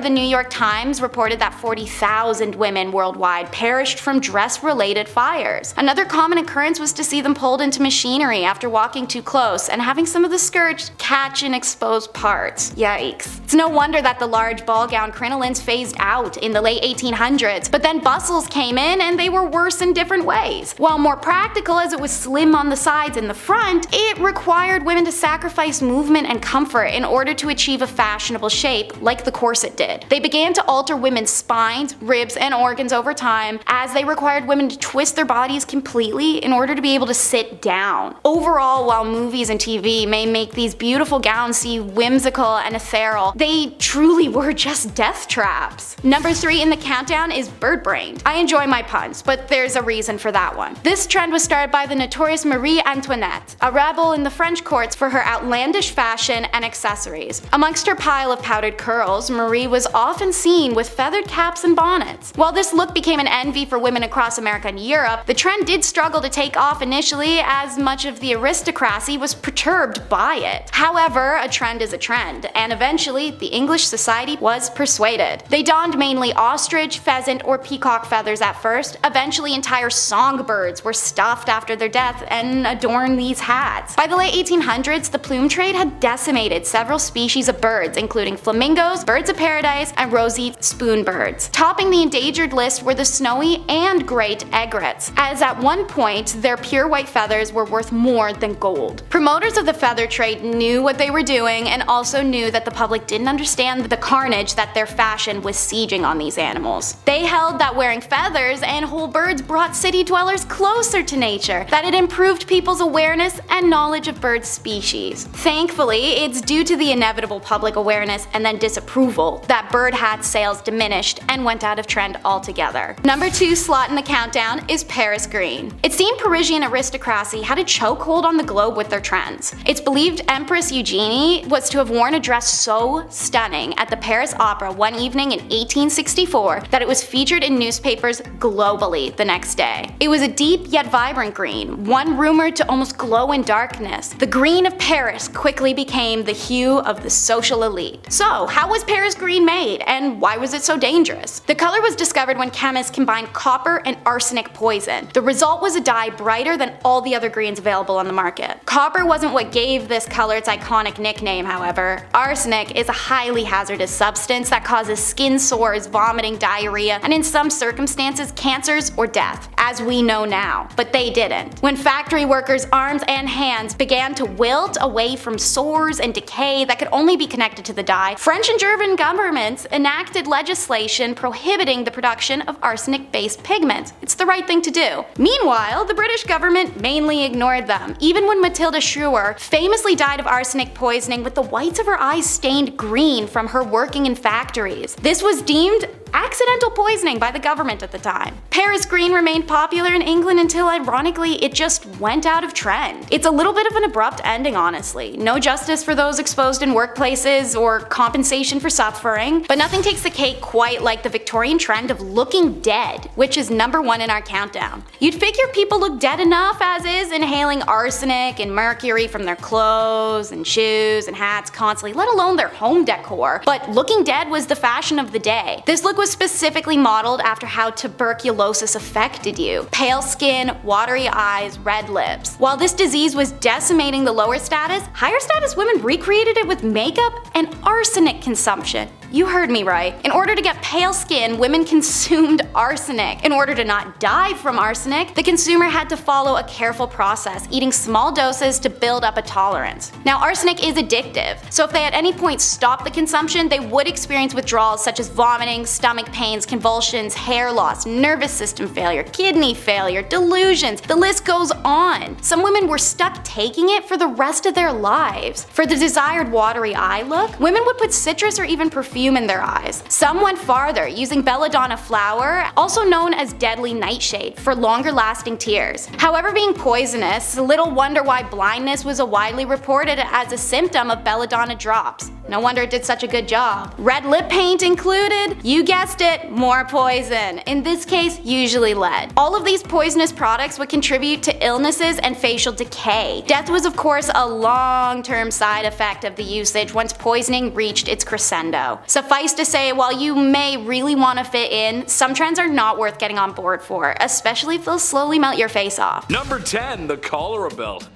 the New York Times reported that 40,000 women worldwide perished from dress-related fires. Another common occurrence was to see them pulled into machinery after walking too close and having some of the skirts catch in exposed parts. Yikes. It's no wonder that the large ball gown crinolines phased out in the late 1800s, but then bustles came in and they were worse in different ways. While more practical as it was slim on the sides and the front, it required women to sacrifice movement and comfort in order to achieve a fashionable shape like the corset did. They began to alter women's spines, ribs, and organs over time, as they required women to twist their bodies completely in order to be able to sit down. Overall, while movies and TV may make these beautiful gowns seem whimsical and ethereal, they truly were just death traps. Number 3 in the countdown is bird-brained. I enjoy my puns, but there's a reason for that one. This trend was started by the notorious Marie Antoinette, a rebel in the French courts for her outlandish fashion and accessories. Amongst her pile of powdered curls, Marie was often seen with feathered caps and bonnets. While this look became an envy for women across America and Europe, the trend did struggle to take off initially, as much of the aristocracy was perturbed by it. However, a trend is a trend, and eventually the English society was persuaded. They donned mainly ostrich, pheasant, or peacock feathers at first. Eventually entire songbirds were stuffed after their death and adorned these hats. By the late 1800s, the plume trade had decimated several species of birds, including flamingos, birds of paradise, and rosy spoonbirds. Topping the endangered list were the snowy and great egrets, as at one point their pure white feathers were worth more than gold. Promoters of the feather trade knew what they were doing and also knew that the public didn't understand the carnage that their fashion Borden was sieging on these animals. They held that wearing feathers and whole birds brought city dwellers closer to nature, that it improved people's awareness and knowledge of bird species. Thankfully, it's due to the inevitable public awareness and then disapproval that bird hat sales diminished and went out of trend altogether. Number 2 slot in the countdown is Paris green. It seemed Parisian aristocracy had a chokehold on the globe with their trends. It's believed Empress Eugenie was to have worn a dress so stunning at the Paris Opera one evening in 1864 that it was featured in newspapers globally the next day. It was a deep yet vibrant green, one rumored to almost glow in darkness. The green of Paris quickly became the hue of the social elite. So, how was Paris green made, and why was it so dangerous? The color was discovered when chemists combined copper and arsenic poison. The result was a dye brighter than all the other greens available on the market. Copper wasn't what gave this color its iconic nickname, however. Arsenic is a highly hazardous substance that causes skin sores, vomiting, diarrhea, and in some circumstances cancers or death, as we know now. But they didn't. When factory workers' arms and hands began to wilt away from sores and decay that could only be connected to the dye, French and German governments enacted legislation prohibiting the production of arsenic-based pigments. It's the right thing to do. Meanwhile, the British government mainly ignored them, even when Matilda Schrewer famously died of arsenic poisoning with the whites of her eyes stained green from her working in factories. This was deemed accidental poisoning by the government at the time. Paris green remained popular in England until, ironically, it just went out of trend. It's a little bit of an abrupt ending, honestly. No justice for those exposed in workplaces or compensation for suffering, but nothing takes the cake quite like the Victorian trend of looking dead, which is number 1 in our countdown. You'd figure people look dead enough as is, inhaling arsenic and mercury from their clothes and shoes and hats constantly, let alone their home decor, but looking dead was the fashion of the day. This look was specifically modeled after how tuberculosis affected you. Pale skin, watery eyes, red lips. While this disease was decimating the lower status, higher status women recreated it with makeup and arsenic consumption. You heard me right. In order to get pale skin, women consumed arsenic. In order to not die from arsenic, the consumer had to follow a careful process, eating small doses to build up a tolerance. Now, arsenic is addictive, so if they at any point stopped the consumption, they would experience withdrawals such as vomiting, stomach pains, convulsions, hair loss, nervous system failure, kidney failure, delusions. The list goes on. Some women were stuck taking it for the rest of their lives. For the desired watery eye look, women would put citrus or even perfume in their eyes. Some went farther, using belladonna flower, also known as deadly nightshade, for longer lasting tears. However, being poisonous, little wonder why blindness was widely reported as a symptom of belladonna drops. No wonder it did such a good job. Red lip paint included? You guessed it, more poison. In this case, usually lead. All of these poisonous products would contribute to illnesses and facial decay. Death was of course a long-term side effect of the usage once poisoning reached its crescendo. Suffice to say, while you may really want to fit in, some trends are not worth getting on board for, especially if they'll slowly melt your face off. Number 10, the cholera belt.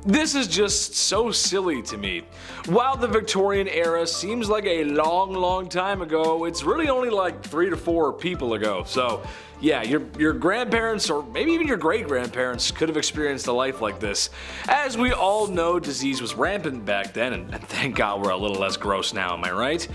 This is just so silly to me. While the Victorian era seems like a long time ago, it's really only like 3 to 4 people ago. So yeah, your grandparents or maybe even your great-grandparents could have experienced a life like this. As we all know, disease was rampant back then, and thank God we're a little less gross now, am I right?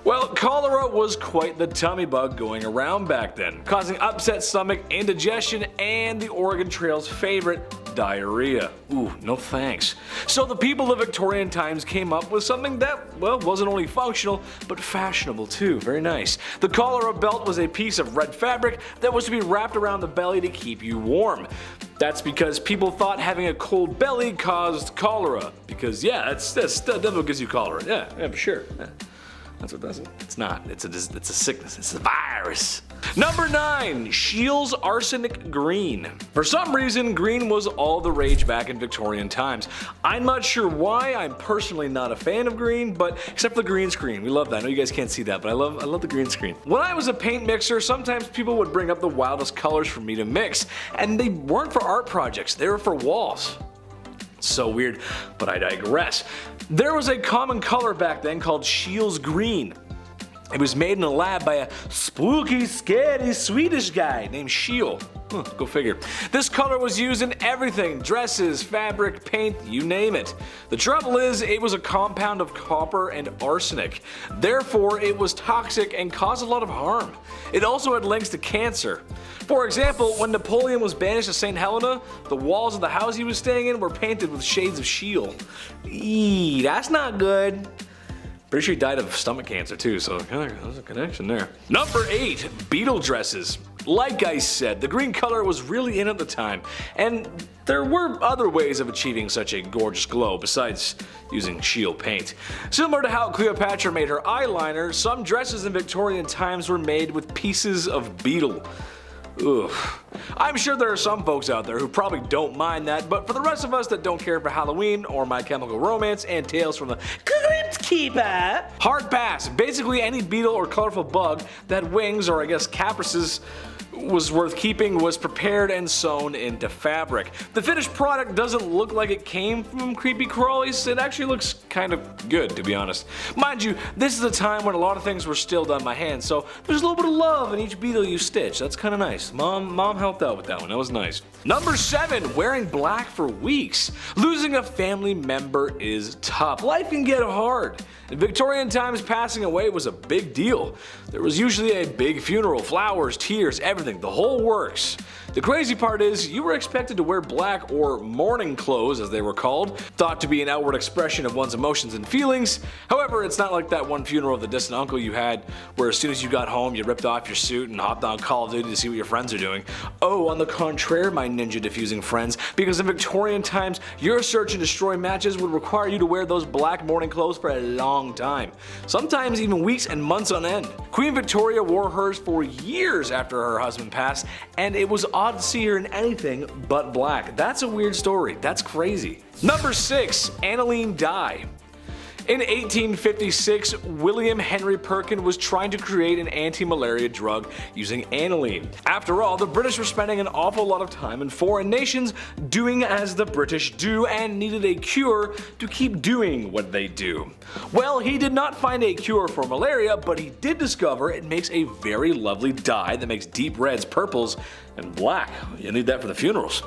Well, cholera was quite the tummy bug going around back then, causing upset stomach, indigestion, and the Oregon Trail's favorite, diarrhea. Ooh, no thanks. So the people of Victorian times came up with something that, well, wasn't only functional, but fashionable too. Very nice. The cholera belt was a piece of red fabric that was to be wrapped around the belly to keep you warm. That's because people thought having a cold belly caused cholera. Because yeah, that's what gives you cholera. Yeah, for sure. Yeah. That's what does it. It's not. It's a sickness. It's a virus. Number 9. Shields Arsenic Green. For some reason, green was all the rage back in Victorian times. I'm not sure why. I'm personally not a fan of green, but except for the green screen. We love that. I know you guys can't see that, but I love the green screen. When I was a paint mixer, sometimes people would bring up the wildest colors for me to mix, and they weren't for art projects. They were for walls. So weird, but I digress. There was a common color back then called Shields Green. It was made in a lab by a spooky, scary Swedish guy named Schiel. Go figure. This color was used in everything: dresses, fabric, paint, you name it. The trouble is, it was a compound of copper and arsenic. Therefore, it was toxic and caused a lot of harm. It also had links to cancer. For example, when Napoleon was banished to St. Helena, the walls of the house he was staying in were painted with shades of Schiel. Eee, that's not good. Pretty sure he died of stomach cancer too, so there's a connection there. Number 8, beetle dresses. Like I said, the green color was really in at the time, and there were other ways of achieving such a gorgeous glow besides using Schiel paint. Similar to how Cleopatra made her eyeliner, some dresses in Victorian times were made with pieces of beetle. Oof. I'm sure there are some folks out there who probably don't mind that, but for the rest of us that don't care for Halloween or My Chemical Romance and Tales from the Crypt Keeper, hard pass. Basically any beetle or colorful bug that had wings, or I guess caprices, was worth keeping was prepared and sewn into fabric. The finished product doesn't look like it came from creepy crawlies. It actually looks kind of good, to be honest. Mind you, this is a time when a lot of things were still done by hand, so there's a little bit of love in each beetle you stitch. That's kind of nice. Mom helped out with that one. That was nice. Number 7, wearing black for weeks. Losing a family member is tough. Life can get hard. In Victorian times, passing away was a big deal. There was usually a big funeral, flowers, tears, everything, the whole works. The crazy part is, you were expected to wear black, or mourning clothes as they were called, thought to be an outward expression of one's emotions and feelings. However, it's not like that one funeral of the distant uncle you had, where as soon as you got home you ripped off your suit and hopped on Call of Duty to see what your friends are doing. Oh, on the contrary, my ninja diffusing friends, because in Victorian times, your search and destroy matches would require you to wear those black mourning clothes for a long time. Sometimes even weeks and months on end. Queen Victoria wore hers for years after her husband passed, and it was odd to see her in anything but black. That's a weird story. That's crazy. Number 6, aniline dye. In 1856, William Henry Perkin was trying to create an anti-malaria drug using aniline. After all, the British were spending an awful lot of time in foreign nations doing as the British do and needed a cure to keep doing what they do. Well, he did not find a cure for malaria, but he did discover it makes a very lovely dye that makes deep reds, purples, and black. You need that for the funerals.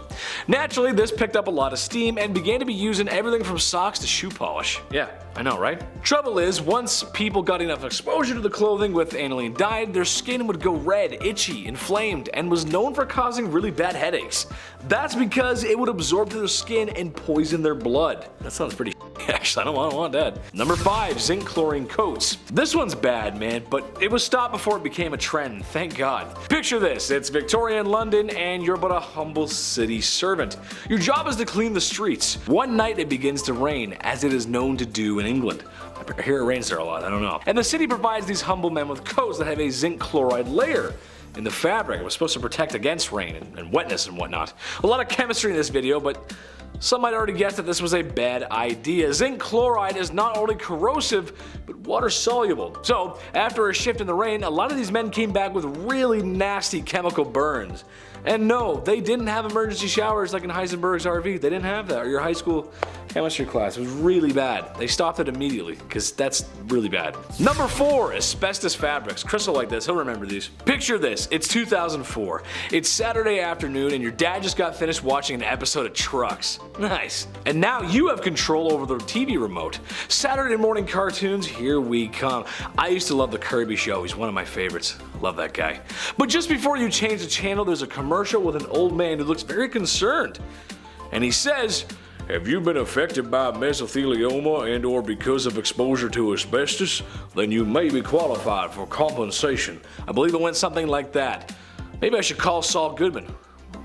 Naturally, this picked up a lot of steam and began to be used in everything from socks to shoe polish. Yeah, I know, right? Trouble is, once people got enough exposure to the clothing with aniline dye, their skin would go red, itchy, inflamed, and was known for causing really bad headaches. That's because it would absorb to their skin and poison their blood. That sounds pretty actually, I don't want that. Number 5, zinc chlorine coats. This one's bad, man, but it was stopped before it became a trend, thank God. Picture this, it's Victorian London and you're but a humble city servant. Your job is to clean the streets. One night it begins to rain, as it is known to do in England. I hear it rains there a lot, I don't know. And the city provides these humble men with coats that have a zinc chloride layer in the fabric. It was supposed to protect against rain and wetness and whatnot. A lot of chemistry in this video, but some might already guess that this was a bad idea. Zinc chloride is not only corrosive, but water soluble. So, after a shift in the rain, a lot of these men came back with really nasty chemical burns. And no, they didn't have emergency showers like in Heisenberg's RV. They didn't have that, or your high school chemistry class. It was really bad. They stopped it immediately, because that's really bad. Number 4, asbestos fabrics. Chris will like this, he'll remember these. Picture this, it's 2004. It's Saturday afternoon and your dad just got finished watching an episode of Trucks. Nice. And now you have control over the TV remote. Saturday morning cartoons, here we come. I used to love the Kirby Show, he's one of my favorites. Love that guy. But just before you change the channel, there's a commercial with an old man who looks very concerned. And he says, "Have you been affected by mesothelioma and or because of exposure to asbestos? Then you may be qualified for compensation." I believe it went something like that. Maybe I should call Saul Goodman.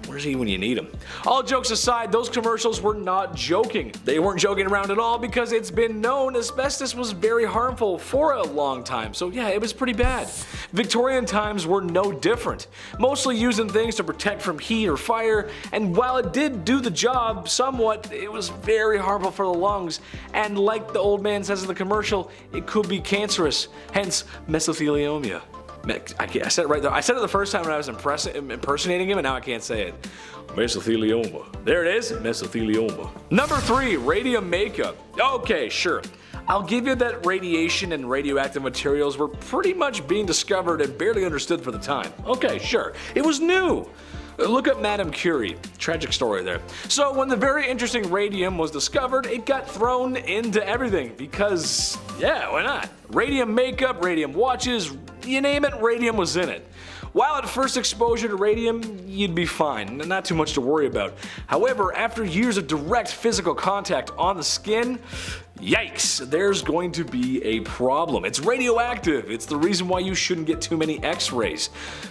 Where's he when you need him? All jokes aside, those commercials were not joking. They weren't joking around at all because it's been known asbestos was very harmful for a long time. So yeah, it was pretty bad. Victorian times were no different. Mostly used in things to protect from heat or fire, and while it did do the job somewhat, it was very harmful for the lungs. And like the old man says in the commercial, it could be cancerous, hence mesothelioma. I said it right there. I said it the first time when I was impersonating him, and now I can't say it. Mesothelioma. There it is, mesothelioma. Number 3, radium makeup. Okay, sure. I'll give you that radiation and radioactive materials were pretty much being discovered and barely understood for the time. Okay, sure, it was new. Look at Madame Curie. Tragic story there. So when the very interesting radium was discovered, it got thrown into everything because, yeah, why not? Radium makeup, radium watches, you name it, radium was in it. While at first exposure to radium, you'd be fine, not too much to worry about. However, after years of direct physical contact on the skin, yikes, there's going to be a problem. It's radioactive. It's the reason why you shouldn't get too many x-rays.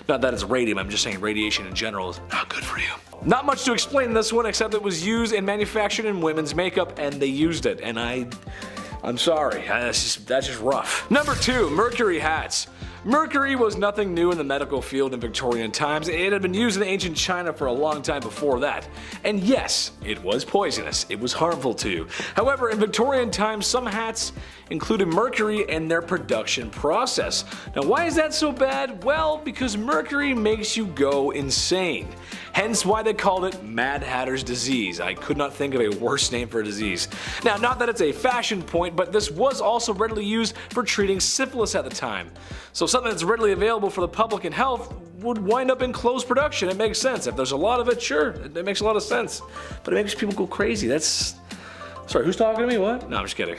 Not that it's radium, I'm just saying radiation in general is not good for you. Not much to explain this one except it was used and manufactured in women's makeup and they used it, and I'm sorry, that's just rough. Number 2, mercury hats. Mercury was nothing new in the medical field in Victorian times. It had been used in ancient China for a long time before that. And yes, it was poisonous. It was harmful to you. However, in Victorian times, some hats included mercury in their production process. Now, why is that so bad? Well, because mercury makes you go insane. Hence why they called it Mad Hatter's disease. I could not think of a worse name for a disease. Now, not that it's a fashion point, but this was also readily used for treating syphilis at the time. So something that's readily available for the public and health would wind up in closed production. It makes sense. If there's a lot of it, sure, it makes a lot of sense. But it makes people go crazy. Sorry, who's talking to me? What? No, I'm just kidding.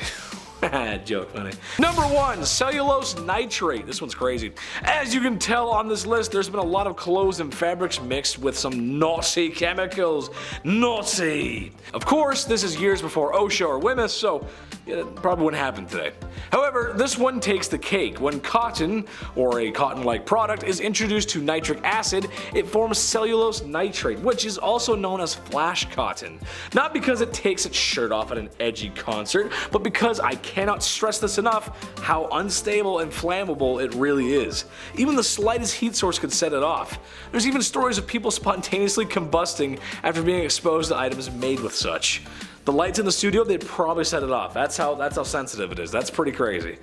Joke, funny. Number 1, cellulose nitrate. This one's crazy. As you can tell on this list, there's been a lot of clothes and fabrics mixed with some naughty chemicals. Naughty! Of course, this is years before OSHA or WMS, so yeah, it probably wouldn't happen today. However, this one takes the cake. When cotton, or a cotton-like product, is introduced to nitric acid, it forms cellulose nitrate, which is also known as flash cotton. Not because it takes its shirt off at an edgy concert, but because I cannot stress this enough how unstable and flammable it really is. Even the slightest heat source could set it off. There's even stories of people spontaneously combusting after being exposed to items made with such. The lights in the studio, they'd probably set it off. That's how sensitive it is. That's pretty crazy.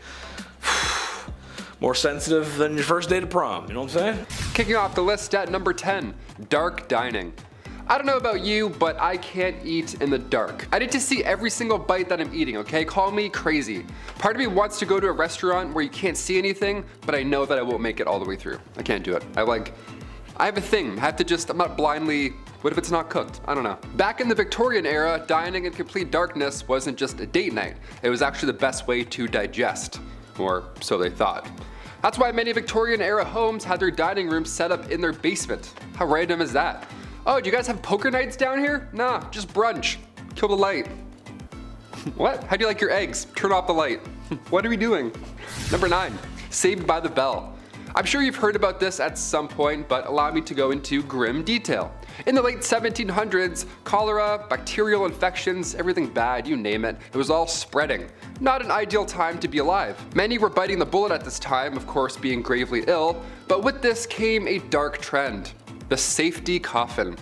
More sensitive than your first day to prom, you know what I'm saying? Kicking off the list at number 10, dark dining. I don't know about you, but I can't eat in the dark. I need to see every single bite that I'm eating, okay? Call me crazy. Part of me wants to go to a restaurant where you can't see anything, but I know that I won't make it all the way through. I can't do it. I have a thing. I'm not blindly, what if it's not cooked? I don't know. Back in the Victorian era, dining in complete darkness wasn't just a date night. It was actually the best way to digest. Or so they thought. That's why many Victorian era homes had their dining rooms set up in their basement. How random is that? Oh, do you guys have poker nights down here? Nah, just brunch. Kill the light. What? How do you like your eggs? Turn off the light. What are we doing? Number 9, Saved by the Bell. I'm sure you've heard about this at some point, but allow me to go into grim detail. In the late 1700s, cholera, bacterial infections, everything bad, you name it, it was all spreading. Not an ideal time to be alive. Many were biting the bullet at this time, of course being gravely ill, but with this came a dark trend. The safety coffin.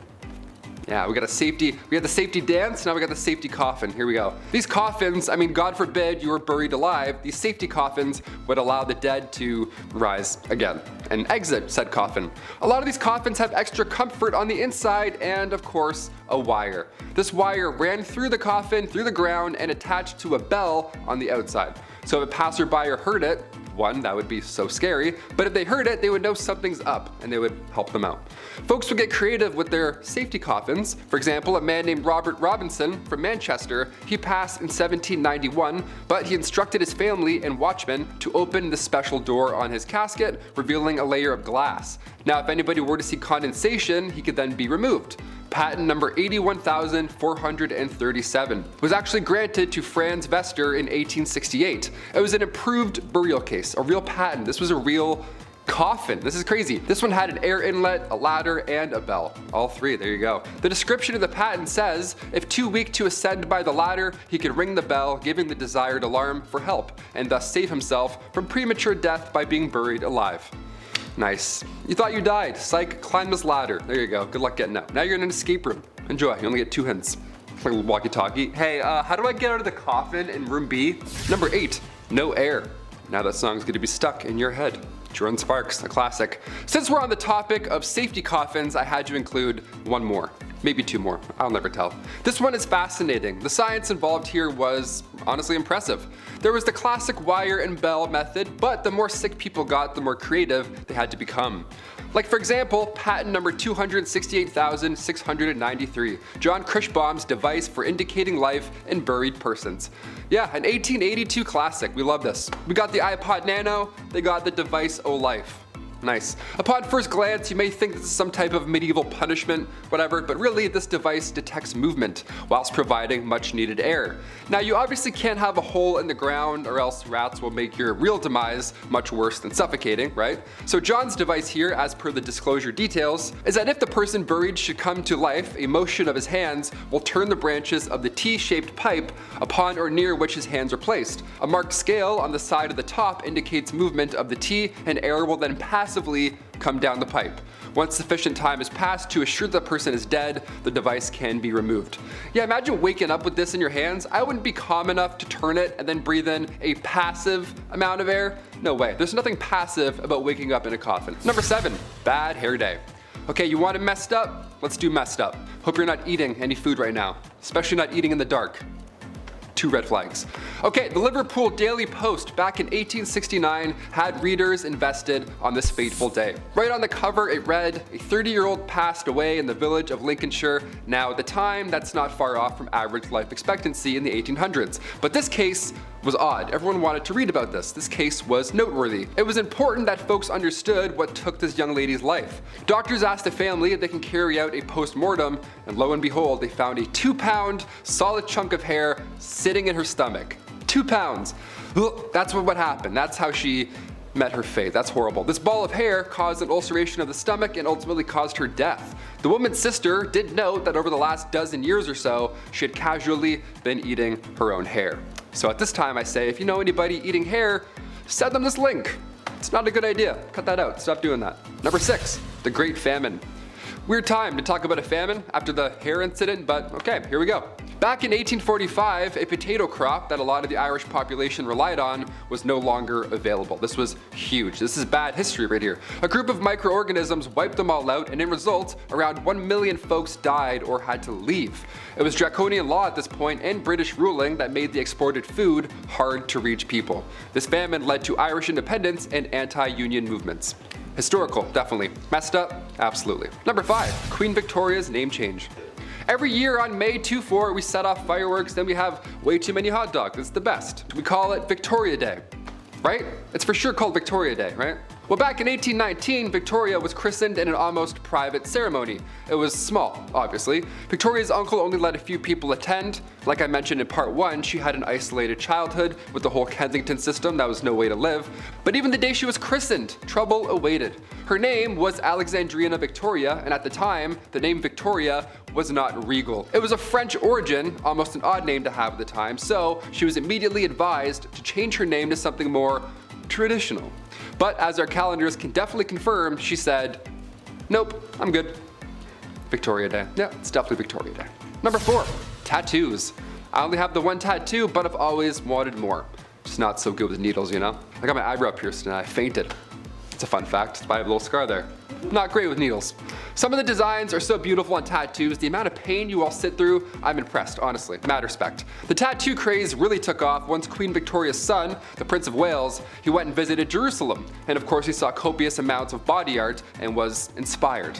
Yeah, we had the safety dance, now we got the safety coffin. Here we go. These coffins, I mean, God forbid you were buried alive, these safety coffins would allow the dead to rise again and exit said coffin. A lot of these coffins have extra comfort on the inside and, of course, a wire. This wire ran through the coffin, through the ground, and attached to a bell on the outside. So if a passerby heard it, one, that would be so scary, but if they heard it, they would know something's up and they would help them out. Folks would get creative with their safety coffins. For example, a man named Robert Robinson from Manchester, he passed in 1791, but he instructed his family and watchmen to open the special door on his casket, revealing a layer of glass. Now, if anybody were to see condensation, he could then be removed. Patent number 81,437 was actually granted to Franz Vester in 1868. It was an improved burial case, a real patent. This was a real coffin. This is crazy. This one had an air inlet, a ladder, and a bell. All three, there you go. The description of the patent says, if too weak to ascend by the ladder, he could ring the bell, giving the desired alarm for help, and thus save himself from premature death by being buried alive. Nice. You thought you died. Psych, climb this ladder. There you go. Good luck getting out. Now you're in an escape room. Enjoy. You only get 2 hints. Like a little walkie-talkie. Hey, how do I get out of the coffin in room B? Number 8, No Air. Now that song's gonna be stuck in your head. Jordan Sparks, a classic. Since we're on the topic of safety coffins, I had to include one more. Maybe 2 more, I'll never tell. This one is fascinating. The science involved here was honestly impressive. There was the classic wire and bell method, but the more sick people got, the more creative they had to become. Like for example, patent number 268,693, John Krischbaum's device for indicating life in buried persons. Yeah, an 1882 classic, we love this. We got the iPod Nano, they got the device O Life. Nice. Upon first glance, you may think this is some type of medieval punishment, whatever, but really this device detects movement whilst providing much needed air. Now you obviously can't have a hole in the ground or else rats will make your real demise much worse than suffocating, right? So John's device here, as per the disclosure details, is that if the person buried should come to life, a motion of his hands will turn the branches of the T-shaped pipe upon or near which his hands are placed. A marked scale on the side of the top indicates movement of the T, and air will then passively come down the pipe. Once sufficient time has passed to assure the person is dead, the device can be removed. Yeah, imagine waking up with this in your hands. I wouldn't be calm enough to turn it and then breathe in a passive amount of air. No way, there's nothing passive about waking up in a coffin. Number 7, bad hair day. Okay, you want it messed up? Let's do messed up. Hope you're not eating any food right now, especially not eating in the dark. 2 red flags. Okay, the Liverpool Daily Post back in 1869 had readers invested on this fateful day. Right on the cover it read, a 30-year-old passed away in the village of Lincolnshire. Now at the time, that's not far off from average life expectancy in the 1800s. But this case was odd. Everyone wanted to read about this. This case was noteworthy. It was important that folks understood what took this young lady's life. Doctors asked the family if they can carry out a post-mortem, and lo and behold, they found a 2-pound solid chunk of hair sitting in her stomach. 2 pounds. Ugh, that's what happened. That's how she met her fate. That's horrible. This ball of hair caused an ulceration of the stomach and ultimately caused her death. The woman's sister did note that over the last dozen years or so, she had casually been eating her own hair. So at this time I say, if you know anybody eating hair, send them this link. It's not a good idea. Cut that out. Stop doing that. Number 6, the Great Famine. Weird time to talk about a famine after the hair incident, but okay, here we go. Back in 1845, a potato crop that a lot of the Irish population relied on was no longer available. This was huge. This is bad history right here. A group of microorganisms wiped them all out, and in result, around 1 million folks died or had to leave. It was draconian law at this point and British ruling that made the exported food hard to reach people. This famine led to Irish independence and anti-union movements. Historical, definitely. Messed up? Absolutely. Number 5, Queen Victoria's name change. Every year on May 24, we set off fireworks, then we have way too many hot dogs. It's the best. We call it Victoria Day, right? It's for sure called Victoria Day, right? Well, back in 1819, Victoria was christened in an almost private ceremony. It was small, obviously. Victoria's uncle only let a few people attend. Like I mentioned in part 1, she had an isolated childhood with the whole Kensington system. That was no way to live. But even the day she was christened, trouble awaited. Her name was Alexandrina Victoria, and at the time, the name Victoria was not regal. It was of French origin, almost an odd name to have at the time, so she was immediately advised to change her name to something more traditional. But as our calendars can definitely confirm, she said, nope, I'm good. Victoria Day. Yeah, it's definitely Victoria Day. Number 4, tattoos. I only have the 1 tattoo, but I've always wanted more. Just not so good with needles, you know? I got my eyebrow pierced and I fainted. It's a fun fact, that's why I have a little scar there. Not great with needles. Some of the designs are so beautiful on tattoos, the amount of pain you all sit through, I'm impressed, honestly, mad respect. The tattoo craze really took off once Queen Victoria's son, the Prince of Wales, he went and visited Jerusalem. And of course he saw copious amounts of body art and was inspired.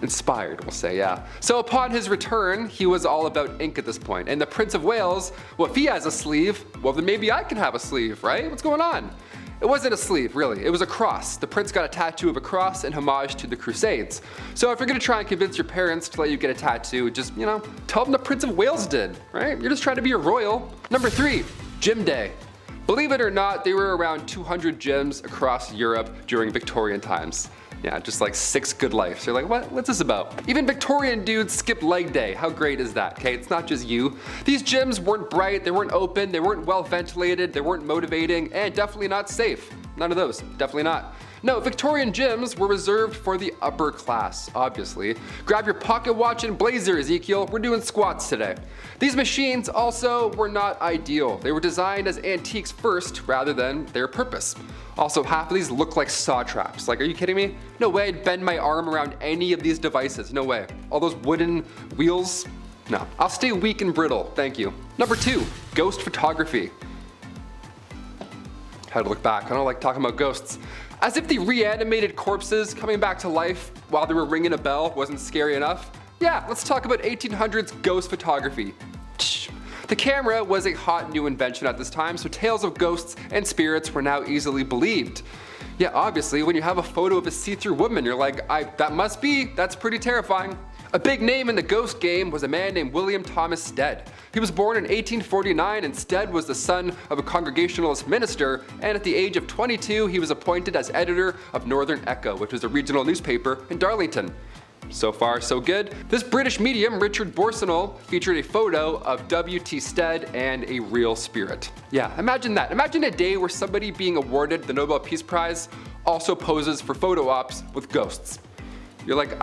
Inspired, we'll say, yeah. So upon his return, he was all about ink at this point. And the Prince of Wales, well, if he has a sleeve, well then maybe I can have a sleeve, right? What's going on? It wasn't a sleeve, really. It was a cross. The prince got a tattoo of a cross in homage to the Crusades. So if you're gonna try and convince your parents to let you get a tattoo, just, you know, tell them the Prince of Wales did, right? You're just trying to be a royal. Number 3, Gym Day. Believe it or not, there were around 200 gyms across Europe during Victorian times. Yeah, just like 6 good lives. You're like, what's this about? Even Victorian dudes skip leg day. How great is that? Okay, it's not just you. These gyms weren't bright, they weren't open, they weren't well ventilated, they weren't motivating, and definitely not safe. None of those, definitely not. No, Victorian gyms were reserved for the upper class, obviously. Grab your pocket watch and blazer, Ezekiel, we're doing squats today. These machines also were not ideal. They were designed as antiques first rather than their purpose. Also, half of these look like saw traps. Like, are you kidding me? No way I'd bend my arm around any of these devices, no way. All those wooden wheels? No, I'll stay weak and brittle, thank you. Number 2, ghost photography. Had to look back, I don't like talking about ghosts. As if the reanimated corpses coming back to life while they were ringing a bell wasn't scary enough. Yeah, let's talk about 1800s ghost photography. The camera was a hot new invention at this time, so tales of ghosts and spirits were now easily believed. Yeah, obviously, when you have a photo of a see-through woman, you're like, that's pretty terrifying. A big name in the ghost game was a man named William Thomas Stead. He was born in 1849, and Stead was the son of a Congregationalist minister, and at the age of 22 he was appointed as editor of Northern Echo, which was a regional newspaper in Darlington. So far, so good. This British medium, Richard Borsonol, featured a photo of W.T. Stead and a real spirit. Yeah, imagine that. Imagine a day where somebody being awarded the Nobel Peace Prize also poses for photo ops with ghosts. You're like,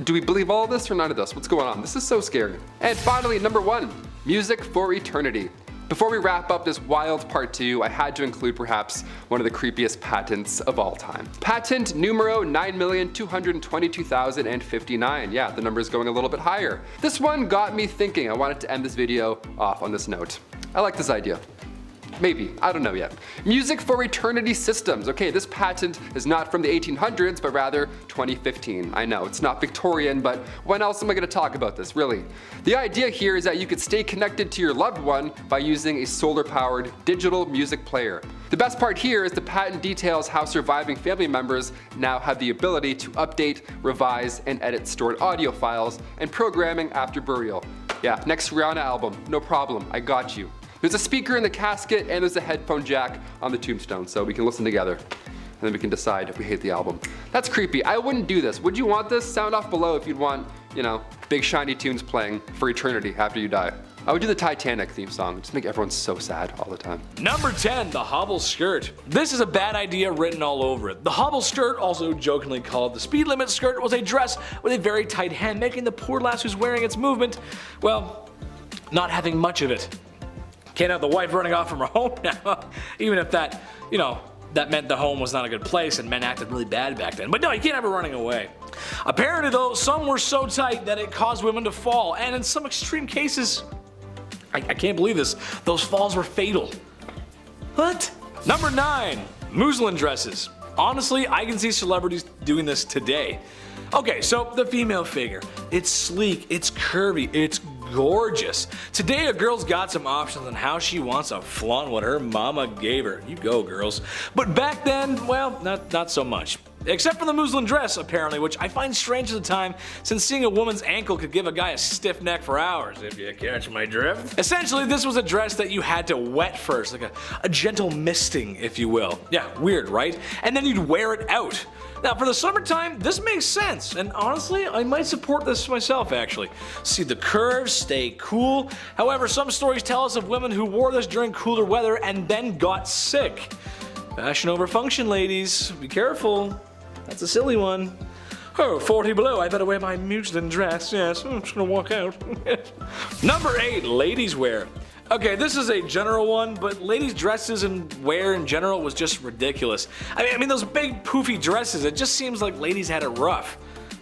do we believe all of this or none of this? What's going on? This is so scary. And finally, number 1, music for eternity. Before we wrap up this wild part 2, I had to include perhaps one of the creepiest patents of all time. Patent numero 9,222,059. Yeah, the number is going a little bit higher. This one got me thinking. I wanted to end this video off on this note. I like this idea. Maybe, I don't know yet. Music for eternity systems. Okay, this patent is not from the 1800s, but rather 2015. I know, it's not Victorian, but when else am I gonna talk about this, really? The idea here is that you could stay connected to your loved one by using a solar-powered digital music player. The best part here is the patent details how surviving family members now have the ability to update, revise, and edit stored audio files and programming after burial. Yeah, next Rihanna album, no problem, I got you. There's a speaker in the casket and there's a headphone jack on the tombstone, so we can listen together. And then we can decide if we hate the album. That's creepy. I wouldn't do this. Would you want this? Sound off below if you'd want, big shiny tunes playing for eternity after you die. I would do the Titanic theme song. Just make everyone so sad all the time. Number 10, the hobble skirt. This is a bad idea written all over it. The hobble skirt, also jokingly called the speed limit skirt, was a dress with a very tight hem, making the poor lass who's wearing its movement, well, not having much of it. Can't have the wife running off from her home now, even if that, that meant the home was not a good place and men acted really bad back then. But no, you can't have her running away. Apparently though, some were so tight that it caused women to fall, and in some extreme cases, I can't believe this, those falls were fatal. What? Number 9, muslin dresses. Honestly, I can see celebrities doing this today. Okay, so the female figure. It's sleek, it's curvy, it's gorgeous. Today a girl's got some options on how she wants to flaunt what her mama gave her. You go, girls. But back then, well, not so much. Except for the muslin dress, apparently, which I find strange at the time, since seeing a woman's ankle could give a guy a stiff neck for hours, if you catch my drift. Essentially, this was a dress that you had to wet first, like a gentle misting, if you will. Yeah, weird, right? And then you'd wear it out. Now, for the summertime, this makes sense, and honestly, I might support this myself, actually. See the curves, stay cool. However, some stories tell us of women who wore this during cooler weather and then got sick. Fashion over function, ladies. Be careful. That's a silly one. Oh, 40 below, I better wear my muslin dress. Yes, I'm just gonna walk out. Number 8, ladies wear. Okay, this is a general one, but ladies' dresses and wear in general was just ridiculous. I mean those big poofy dresses, it just seems like ladies had it rough.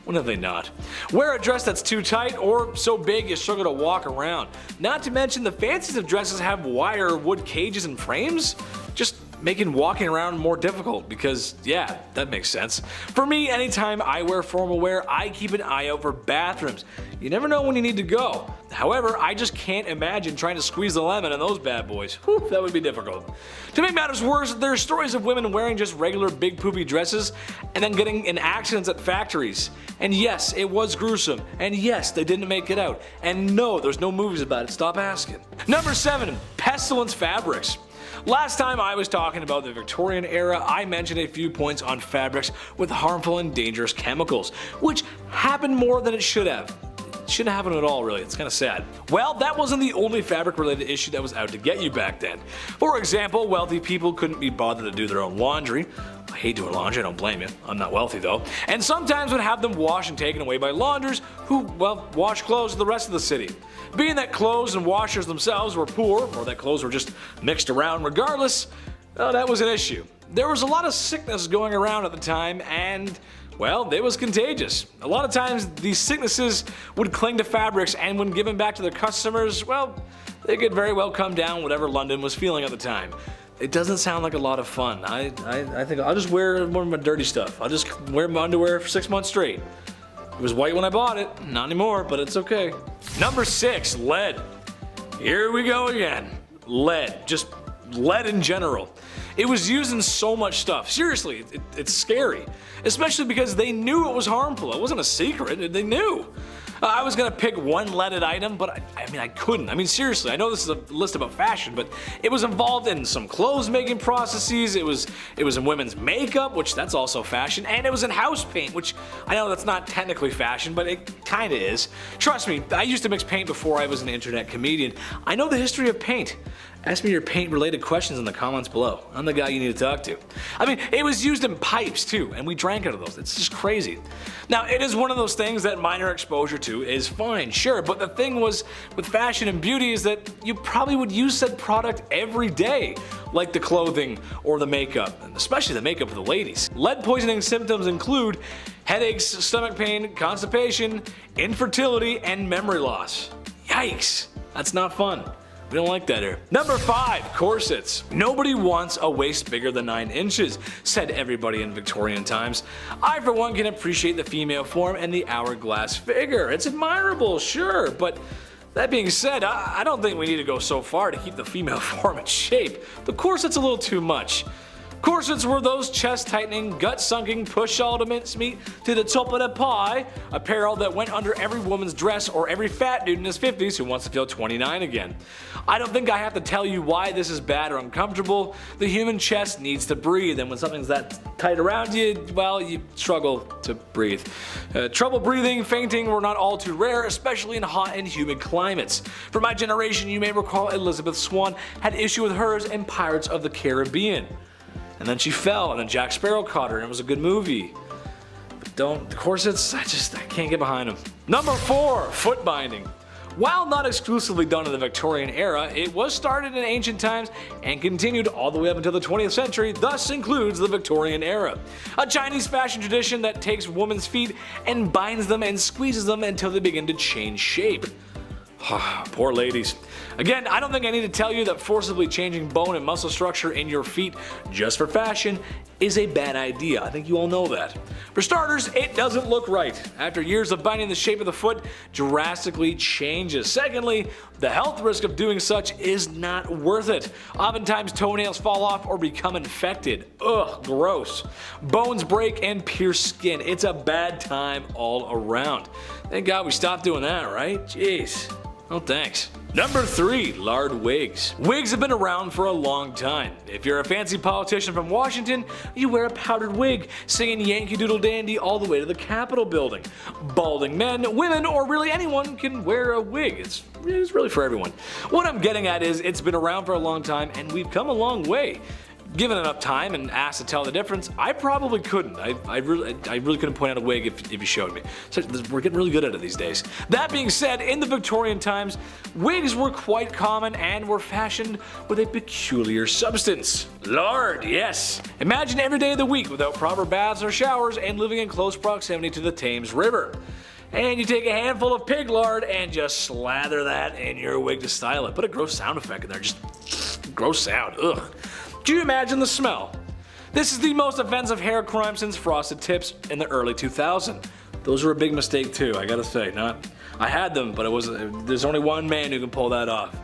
When have they not? Wear a dress that's too tight or so big you struggle to walk around. Not to mention the fancies of dresses have wire or wood cages and frames. Just making walking around more difficult because, yeah, that makes sense. For me, anytime I wear formal wear, I keep an eye out for bathrooms. You never know when you need to go. However, I just can't imagine trying to squeeze the lemon in those bad boys. Whew, that would be difficult. To make matters worse, there are stories of women wearing just regular big poopy dresses and then getting in accidents at factories. And yes, it was gruesome. And yes, they didn't make it out. And no, there's no movies about it. Stop asking. Number 7, pestilence fabrics. Last time I was talking about the Victorian era, I mentioned a few points on fabrics with harmful and dangerous chemicals, which happened more than it should have. It shouldn't happen at all, really. It's kind of sad. Well, that wasn't the only fabric-related issue that was out to get you back then. For example, wealthy people couldn't be bothered to do their own laundry. I hate doing laundry, I don't blame you. I'm not wealthy though. And sometimes would have them washed and taken away by launders who, well, wash clothes of the rest of the city. Being that clothes and washers themselves were poor, or that clothes were just mixed around regardless, well, that was an issue. There was a lot of sickness going around at the time, and well, it was contagious. A lot of times these sicknesses would cling to fabrics, and when given back to their customers, well, they could very well come down whatever London was feeling at the time. It doesn't sound like a lot of fun. I think I'll just wear more of my dirty stuff. I'll just wear my underwear for 6 months straight. It was white when I bought it, not anymore, but it's okay. Number 6, lead. Here we go again. Lead, just lead in general. It was used in so much stuff. Seriously, it's scary. Especially because they knew it was harmful. It wasn't a secret, they knew. I was gonna pick one leaded item, but I couldn't. I mean, seriously, I know this is a list about fashion, but it was involved in some clothes making processes, it was in women's makeup, which that's also fashion, and it was in house paint, which I know that's not technically fashion, but it kinda is. Trust me, I used to mix paint before I was an internet comedian. I know the history of paint. Ask me your paint related questions in the comments below. I'm the guy you need to talk to. I mean, it was used in pipes too, and we drank out of those. It's just crazy. Now, it is one of those things that minor exposure to is fine, sure, but the thing was with fashion and beauty is that you probably would use said product every day, like the clothing or the makeup, and especially the makeup of the ladies. Lead poisoning symptoms include headaches, stomach pain, constipation, infertility, and memory loss. Yikes, that's not fun. We don't like that here. Number 5, corsets. Nobody wants a waist bigger than 9 inches, said everybody in Victorian times. I for one can appreciate the female form and the hourglass figure. It's admirable, sure, but that being said, I don't think we need to go so far to keep the female form in shape. The corset's a little too much. Corsets were those chest-tightening, gut-sunking, push all the mincemeat to the top of the pie apparel that went under every woman's dress or every fat dude in his 50s who wants to feel 29 again. I don't think I have to tell you why this is bad or uncomfortable. The human chest needs to breathe, and when something's that tight around you, well, you struggle to breathe. Trouble breathing, fainting were not all too rare, especially in hot and humid climates. For my generation, you may recall Elizabeth Swann had issue with hers in Pirates of the Caribbean. And then she fell, and then Jack Sparrow caught her, and it was a good movie. But the corsets, I can't get behind them. Number 4, foot binding. While not exclusively done in the Victorian era, it was started in ancient times and continued all the way up until the 20th century, thus includes the Victorian era. A Chinese fashion tradition that takes women's feet and binds them and squeezes them until they begin to change shape. Poor ladies. Again, I don't think I need to tell you that forcibly changing bone and muscle structure in your feet just for fashion is a bad idea. I think you all know that. For starters, it doesn't look right. After years of binding, the shape of the foot drastically changes. Secondly, the health risk of doing such is not worth it. Oftentimes toenails fall off or become infected. Ugh, gross. Bones break and pierce skin. It's a bad time all around. Thank God we stopped doing that, right? Jeez. Oh, thanks. Number 3, lard wigs. Wigs have been around for a long time. If you're a fancy politician from Washington, you wear a powdered wig, singing Yankee Doodle Dandy all the way to the Capitol building. Balding men, women, or really anyone can wear a wig. It's really for everyone. What I'm getting at is it's been around for a long time and we've come a long way. Given enough time and asked to tell the difference, I probably couldn't. I really couldn't point out a wig if you showed me. So we're getting really good at it these days. That being said, in the Victorian times, wigs were quite common and were fashioned with a peculiar substance. Lard, yes. Imagine every day of the week without proper baths or showers and living in close proximity to the Thames River. And you take a handful of pig lard and just slather that in your wig to style it. Put a gross sound effect in there, just gross sound, ugh. Do you imagine the smell? This is the most offensive hair crime since frosted tips in the early 2000s. Those were a big mistake too, I gotta say. I had them, but there's only one man who can pull that off.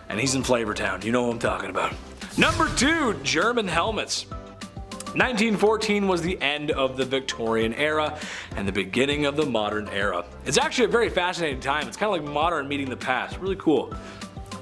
And he's in Flavortown, you know what I'm talking about. Number 2, German helmets. 1914 was the end of the Victorian era and the beginning of the modern era. It's actually a very fascinating time. It's kind of like modern meeting the past. Really cool.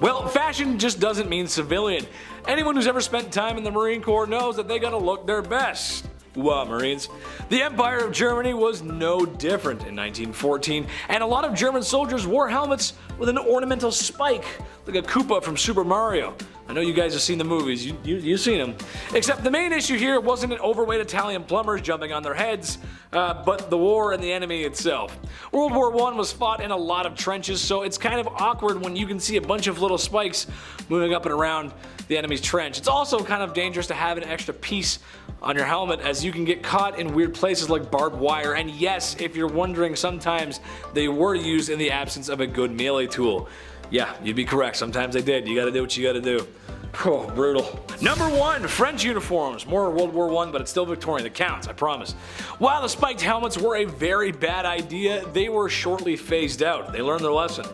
Well, fashion just doesn't mean civilian. Anyone who's ever spent time in the Marine Corps knows that they gotta look their best. What, Marines? The Empire of Germany was no different in 1914, and a lot of German soldiers wore helmets with an ornamental spike, like a Koopa from Super Mario. I know you guys have seen the movies, you've seen them. Except the main issue here wasn't an overweight Italian plumbers jumping on their heads, but the war and the enemy itself. World War I was fought in a lot of trenches, so it's kind of awkward when you can see a bunch of little spikes moving up and around the enemy's trench. It's also kind of dangerous to have an extra piece on your helmet, as you can get caught in weird places like barbed wire, and yes, if you're wondering, sometimes they were used in the absence of a good melee tool. Yeah, you'd be correct, sometimes they did. You gotta do what you gotta do. Oh, brutal. Number 1, French uniforms. More World War I, but it's still Victorian. It counts, I promise. While the spiked helmets were a very bad idea, they were shortly phased out. They learned their lesson.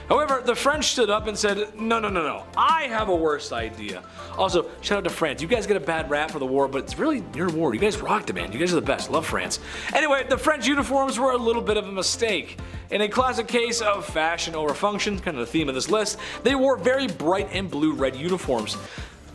However, the French stood up and said, no, I have a worse idea. Also, shout out to France. You guys get a bad rap for the war, but it's really your war. You guys rocked it, man. You guys are the best. Love France. Anyway, the French uniforms were a little bit of a mistake. In a classic case of fashion over function, kind of the theme of this list, they wore very bright and blue-red uniforms.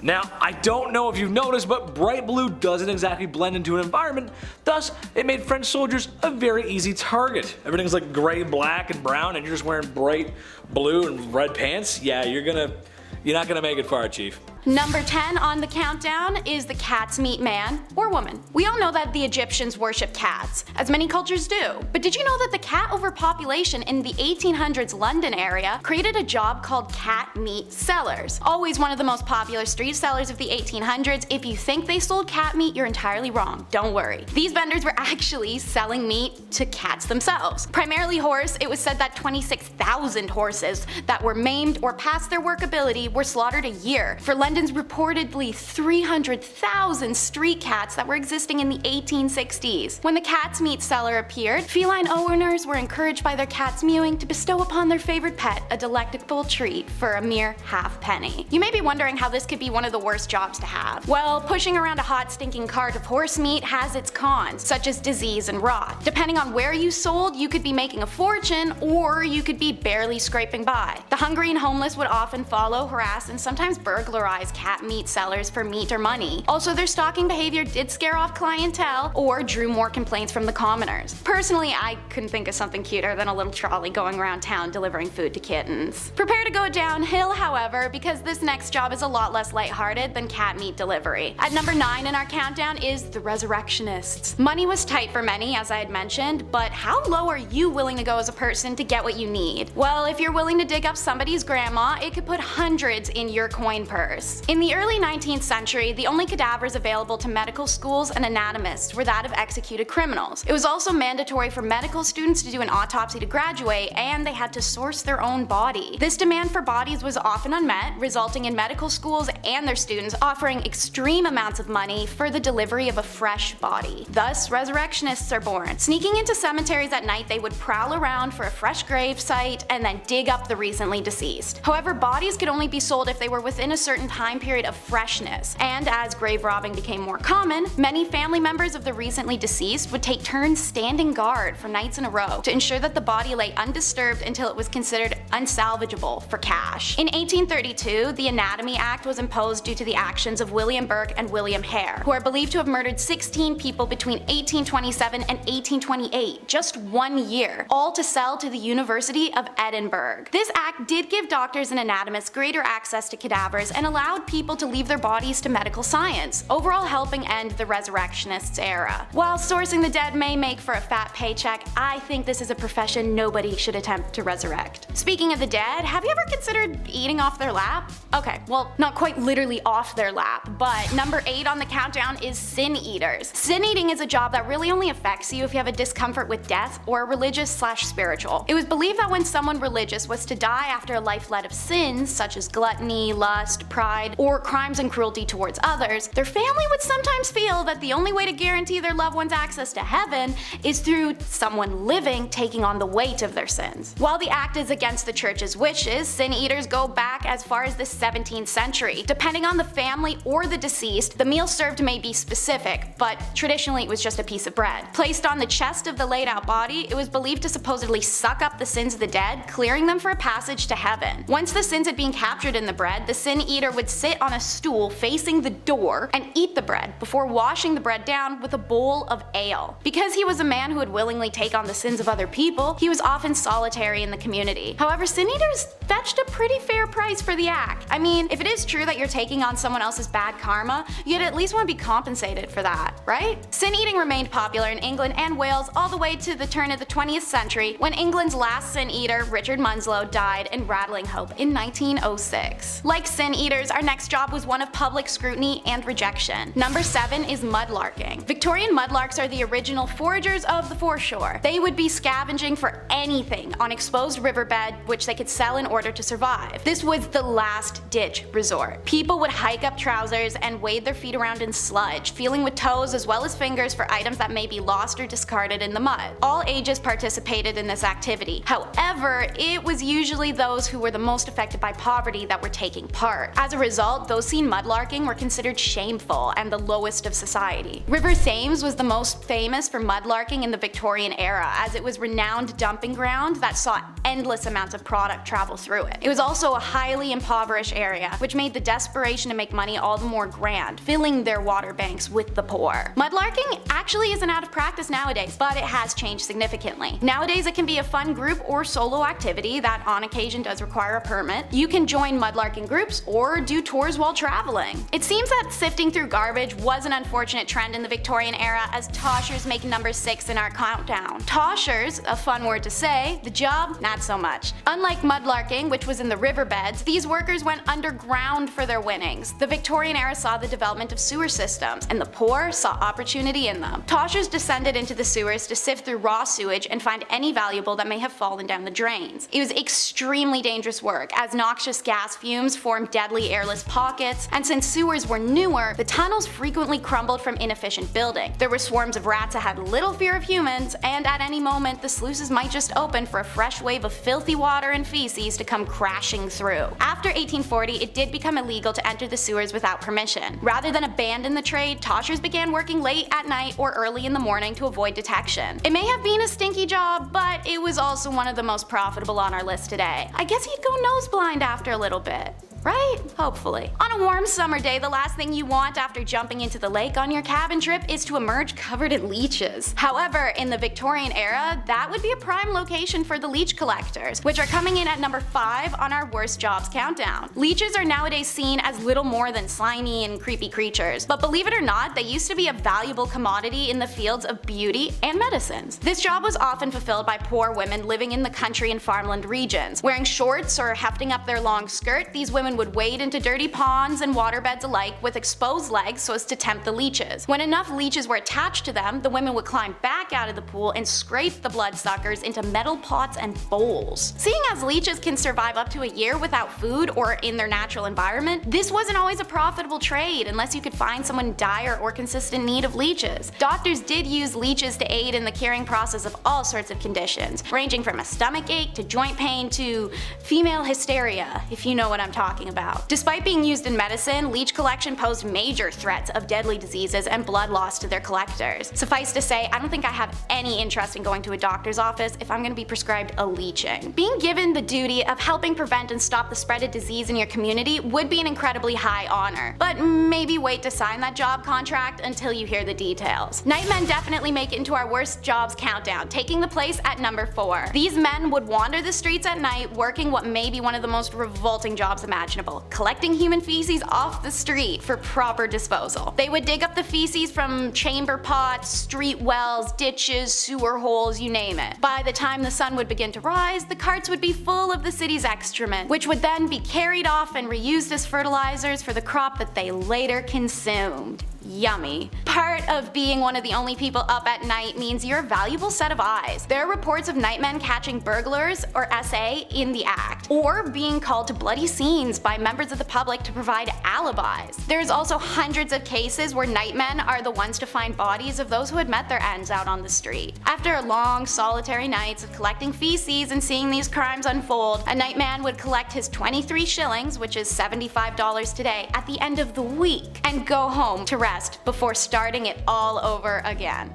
Now, I don't know if you've noticed, but bright blue doesn't exactly blend into an environment, thus it made French soldiers a very easy target. Everything's like gray, black, and brown, and you're just wearing bright blue and red pants? Yeah, you're not gonna make it far, Chief. Number 10 on the countdown is the cat's meat man or woman. We all know that the Egyptians worshipped cats, as many cultures do. But did you know that the cat overpopulation in the 1800s London area created a job called cat meat sellers? Always one of the most popular street sellers of the 1800s. If you think they sold cat meat, you're entirely wrong. Don't worry. These vendors were actually selling meat to cats themselves. Primarily horse, it was said that 26,000 horses that were maimed or past their workability were slaughtered a year. For London's reportedly 300,000 street cats that were existing in the 1860s. When the cat's meat seller appeared, feline owners were encouraged by their cat's mewing to bestow upon their favorite pet a delectable treat for a mere half penny. You may be wondering how this could be one of the worst jobs to have. Well, pushing around a hot stinking cart of horse meat has its cons, such as disease and rot. Depending on where you sold, you could be making a fortune, or you could be barely scraping by. The hungry and homeless would often follow, harass, and sometimes burglarize cat meat sellers for meat or money. Also, their stalking behavior did scare off clientele or drew more complaints from the commoners. Personally, I couldn't think of something cuter than a little trolley going around town delivering food to kittens. Prepare to go downhill, however, because this next job is a lot less lighthearted than cat meat delivery. At number 9 in our countdown is the resurrectionists. Money was tight for many, as I had mentioned, but how low are you willing to go as a person to get what you need? Well, if you're willing to dig up somebody's grandma, it could put hundreds in your coin purse. In the early 19th century, the only cadavers available to medical schools and anatomists were that of executed criminals. It was also mandatory for medical students to do an autopsy to graduate, and they had to source their own body. This demand for bodies was often unmet, resulting in medical schools and their students offering extreme amounts of money for the delivery of a fresh body. Thus, resurrectionists are born. Sneaking into cemeteries at night, they would prowl around for a fresh grave site and then dig up the recently deceased. However, bodies could only be sold if they were within a certain time period of freshness, and as grave robbing became more common, many family members of the recently deceased would take turns standing guard for nights in a row to ensure that the body lay undisturbed until it was considered unsalvageable for cash. In 1832, the Anatomy Act was imposed due to the actions of William Burke and William Hare, who are believed to have murdered 16 people between 1827 and 1828, just 1 year, all to sell to the University of Edinburgh. This act did give doctors and anatomists greater access to cadavers and allowed people to leave their bodies to medical science, overall helping end the resurrectionists era. While sourcing the dead may make for a fat paycheck, I think this is a profession nobody should attempt to resurrect. Speaking of the dead, have you ever considered eating off their lap? Okay, well, not quite literally off their lap, but number 8 on the countdown is sin eaters. Sin eating is a job that really only affects you if you have a discomfort with death or religious/spiritual. It was believed that when someone religious was to die after a life led of sins, such as gluttony, lust, pride, or crimes and cruelty towards others, their family would sometimes feel that the only way to guarantee their loved ones access to heaven is through someone living taking on the weight of their sins. While the act is against the church's wishes, sin eaters go back as far as the 17th century. Depending on the family or the deceased, the meal served may be specific, but traditionally it was just a piece of bread. Placed on the chest of the laid out body, it was believed to supposedly suck up the sins of the dead, clearing them for a passage to heaven. Once the sins had been captured in the bread, the sin eater would would sit on a stool facing the door and eat the bread before washing the bread down with a bowl of ale. Because he was a man who would willingly take on the sins of other people, he was often solitary in the community. However, sin eaters fetched a pretty fair price for the act. I mean, if it is true that you're taking on someone else's bad karma, you'd at least want to be compensated for that, right? Sin eating remained popular in England and Wales all the way to the turn of the 20th century, when England's last sin eater, Richard Munslow, died in Rattling Hope in 1906. Like sin eaters, our next job was one of public scrutiny and rejection. Number 7 is mudlarking. Victorian mudlarks are the original foragers of the foreshore. They would be scavenging for anything on exposed riverbed which they could sell in order to survive. This was the last-ditch resort. People would hike up trousers and wade their feet around in sludge, feeling with toes as well as fingers for items that may be lost or discarded in the mud. All ages participated in this activity. However, it was usually those who were the most affected by poverty that were taking part. As a result, those seen mudlarking were considered shameful and the lowest of society. River Thames was the most famous for mudlarking in the Victorian era, as it was a renowned dumping ground that saw endless amounts of product travel through it. It was also a highly impoverished area, which made the desperation to make money all the more grand, filling their water banks with the poor. Mudlarking actually isn't out of practice nowadays, but it has changed significantly. Nowadays it can be a fun group or solo activity that on occasion does require a permit. You can join mudlarking groups or do tours while traveling. It seems that sifting through garbage was an unfortunate trend in the Victorian era, as toshers make number 6 in our countdown. Toshers, a fun word to say, the job, not so much. Unlike mudlarking, which was in the riverbeds, these workers went underground for their winnings. The Victorian era saw the development of sewer systems, and the poor saw opportunity in them. Toshers descended into the sewers to sift through raw sewage and find any valuable that may have fallen down the drains. It was extremely dangerous work, as noxious gas fumes formed deadly airless pockets, and since sewers were newer, the tunnels frequently crumbled from inefficient building. There were swarms of rats that had little fear of humans, and at any moment the sluices might just open for a fresh wave of filthy water and feces to come crashing through. After 1840, it did become illegal to enter the sewers without permission. Rather than abandon the trade, toshers began working late at night or early in the morning to avoid detection. It may have been a stinky job, but it was also one of the most profitable on our list today. I guess you'd go nose blind after a little bit. Right? Hopefully. On a warm summer day, the last thing you want after jumping into the lake on your cabin trip is to emerge covered in leeches. However, in the Victorian era, that would be a prime location for the leech collectors, which are coming in at number 5 on our worst jobs countdown. Leeches are nowadays seen as little more than slimy and creepy creatures, but believe it or not, they used to be a valuable commodity in the fields of beauty and medicines. This job was often fulfilled by poor women living in the country and farmland regions. Wearing shorts or hefting up their long skirt, these women would wade into dirty ponds and waterbeds alike with exposed legs so as to tempt the leeches. When enough leeches were attached to them, the women would climb back out of the pool and scrape the bloodsuckers into metal pots and bowls. Seeing as leeches can survive up to a year without food or in their natural environment, this wasn't always a profitable trade unless you could find someone in dire or consistent need of leeches. Doctors did use leeches to aid in the curing process of all sorts of conditions, ranging from a stomach ache to joint pain to female hysteria, if you know what I'm talking about. Despite being used in medicine, leech collection posed major threats of deadly diseases and blood loss to their collectors. Suffice to say, I don't think I have any interest in going to a doctor's office if I'm going to be prescribed a leeching. Being given the duty of helping prevent and stop the spread of disease in your community would be an incredibly high honor, but maybe wait to sign that job contract until you hear the details. Nightmen definitely make it into our worst jobs countdown, taking the place at number 4. These men would wander the streets at night working what may be one of the most revolting jobs imaginable, collecting human feces off the street for proper disposal. They would dig up the feces from chamber pots, street wells, ditches, sewer holes, you name it. By the time the sun would begin to rise, the carts would be full of the city's excrement, which would then be carried off and reused as fertilizers for the crop that they later consumed. Yummy. Part of being one of the only people up at night means you're a valuable set of eyes. There are reports of nightmen catching burglars or SA in the act, or being called to bloody scenes by members of the public to provide alibis. There's also hundreds of cases where nightmen are the ones to find bodies of those who had met their ends out on the street. After long, solitary nights of collecting feces and seeing these crimes unfold, a nightman would collect his 23 shillings, which is $75 today, at the end of the week, and go home to rest before starting it all over again.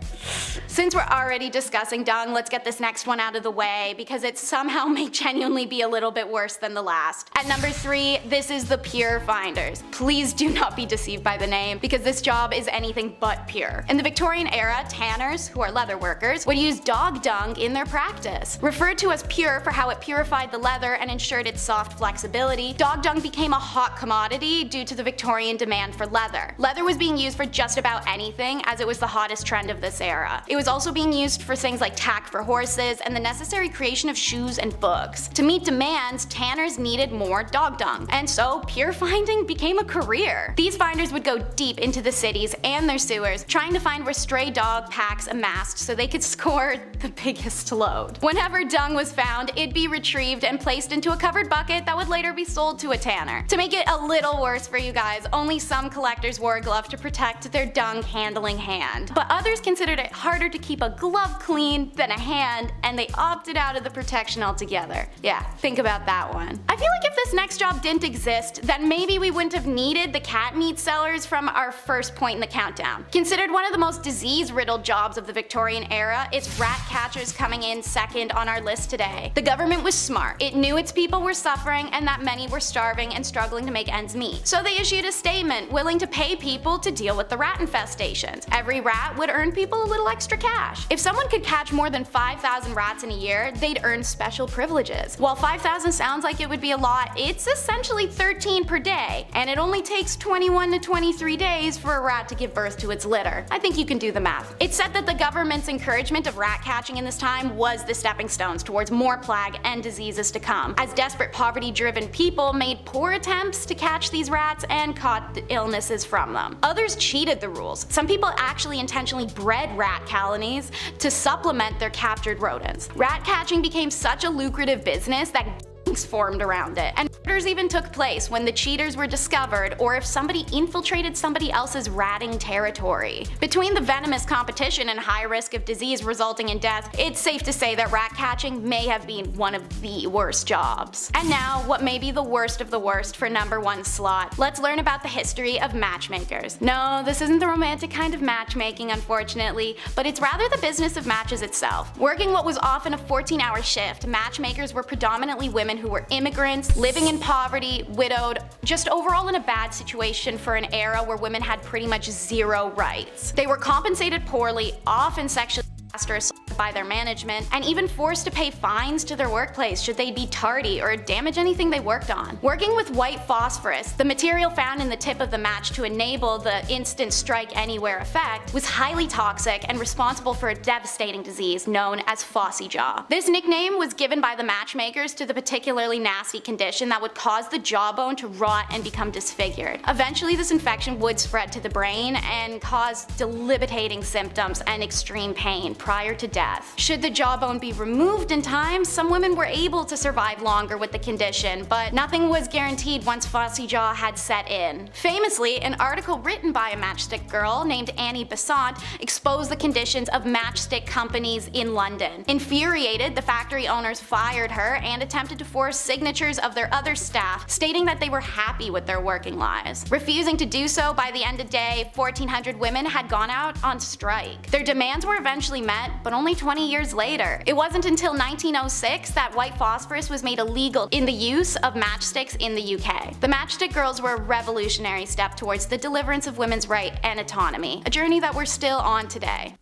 Since we're already discussing dung, let's get this next one out of the way because it somehow may genuinely be a little bit worse than the last. At number 3, this is the pure finders. Please do not be deceived by the name because this job is anything but pure. In the Victorian era, tanners, who are leather workers, would use dog dung in their practice. Referred to as pure for how it purified the leather and ensured its soft flexibility, dog dung became a hot commodity due to the Victorian demand for leather. Leather was being used for just about anything as it was the hottest trend of this era. It was also being used for things like tack for horses and the necessary creation of shoes and books. To meet demands, tanners needed more dog dung, and so pure finding became a career. These finders would go deep into the cities and their sewers, trying to find where stray dog packs amassed so they could score the biggest load. Whenever dung was found, it'd be retrieved and placed into a covered bucket that would later be sold to a tanner. To make it a little worse for you guys, only some collectors wore a glove to protect their dung handling hand. But others considered it harder to keep a glove clean than a hand, and they opted out of the protection altogether. Yeah, think about that one. I feel like if this next job didn't exist, then maybe we wouldn't have needed the cat meat sellers from our first point in the countdown. Considered one of the most disease-riddled jobs of the Victorian era, it's rat catchers coming in second on our list today. The government was smart. It knew its people were suffering and that many were starving and struggling to make ends meet. So they issued a statement willing to pay people to deal with the rat infestations. Every rat would earn people a little extra cash. If someone could catch more than 5,000 rats in a year, they'd earn special privileges. While 5,000 sounds like it would be a lot, it's essentially 13 per day, and it only takes 21 to 23 days for a rat to give birth to its litter. I think you can do the math. It's said that the government's encouragement of rat catching in this time was the stepping stones towards more plague and diseases to come, as desperate poverty-driven people made poor attempts to catch these rats and caught the illnesses from them. Others cheated the rules. Some people actually intentionally bred rat colonies to supplement their captured rodents. Rat catching became such a lucrative business that gangs formed around it, and murders even took place when the cheaters were discovered or if somebody infiltrated somebody else's ratting territory. Between the venomous competition and high risk of disease resulting in death, it's safe to say that rat catching may have been one of the worst jobs. And now, what may be the worst of the worst for number 1 slot. Let's learn about the history of matchmakers. No, this isn't the romantic kind of matchmaking, unfortunately, but it's rather the business of matches itself. Working what was often a 14-hour shift, matchmakers were predominantly women who were immigrants, living in poverty, widowed, just overall in a bad situation for an era where women had pretty much zero rights. They were compensated poorly, often sexually harassed or assaulted by their management, and even forced to pay fines to their workplace should they be tardy or damage anything they worked on. Working with white phosphorus, the material found in the tip of the match to enable the instant strike anywhere effect, was highly toxic and responsible for a devastating disease known as phossy jaw. This nickname was given by the matchmakers to the particularly nasty condition that would cause the jawbone to rot and become disfigured. Eventually, this infection would spread to the brain and cause debilitating symptoms and extreme pain prior to death. Should the jawbone be removed in time, some women were able to survive longer with the condition, but nothing was guaranteed once phossy jaw had set in. Famously, an article written by a matchstick girl named Annie Besant exposed the conditions of matchstick companies in London. Infuriated, the factory owners fired her and attempted to force signatures of their other staff, stating that they were happy with their working lives. Refusing to do so, by the end of the day, 1,400 women had gone out on strike. Their demands were eventually met, but only 20 years later. It wasn't until 1906 that white phosphorus was made illegal in the use of matchsticks in the UK. The matchstick girls were a revolutionary step towards the deliverance of women's right and autonomy, a journey that we're still on today.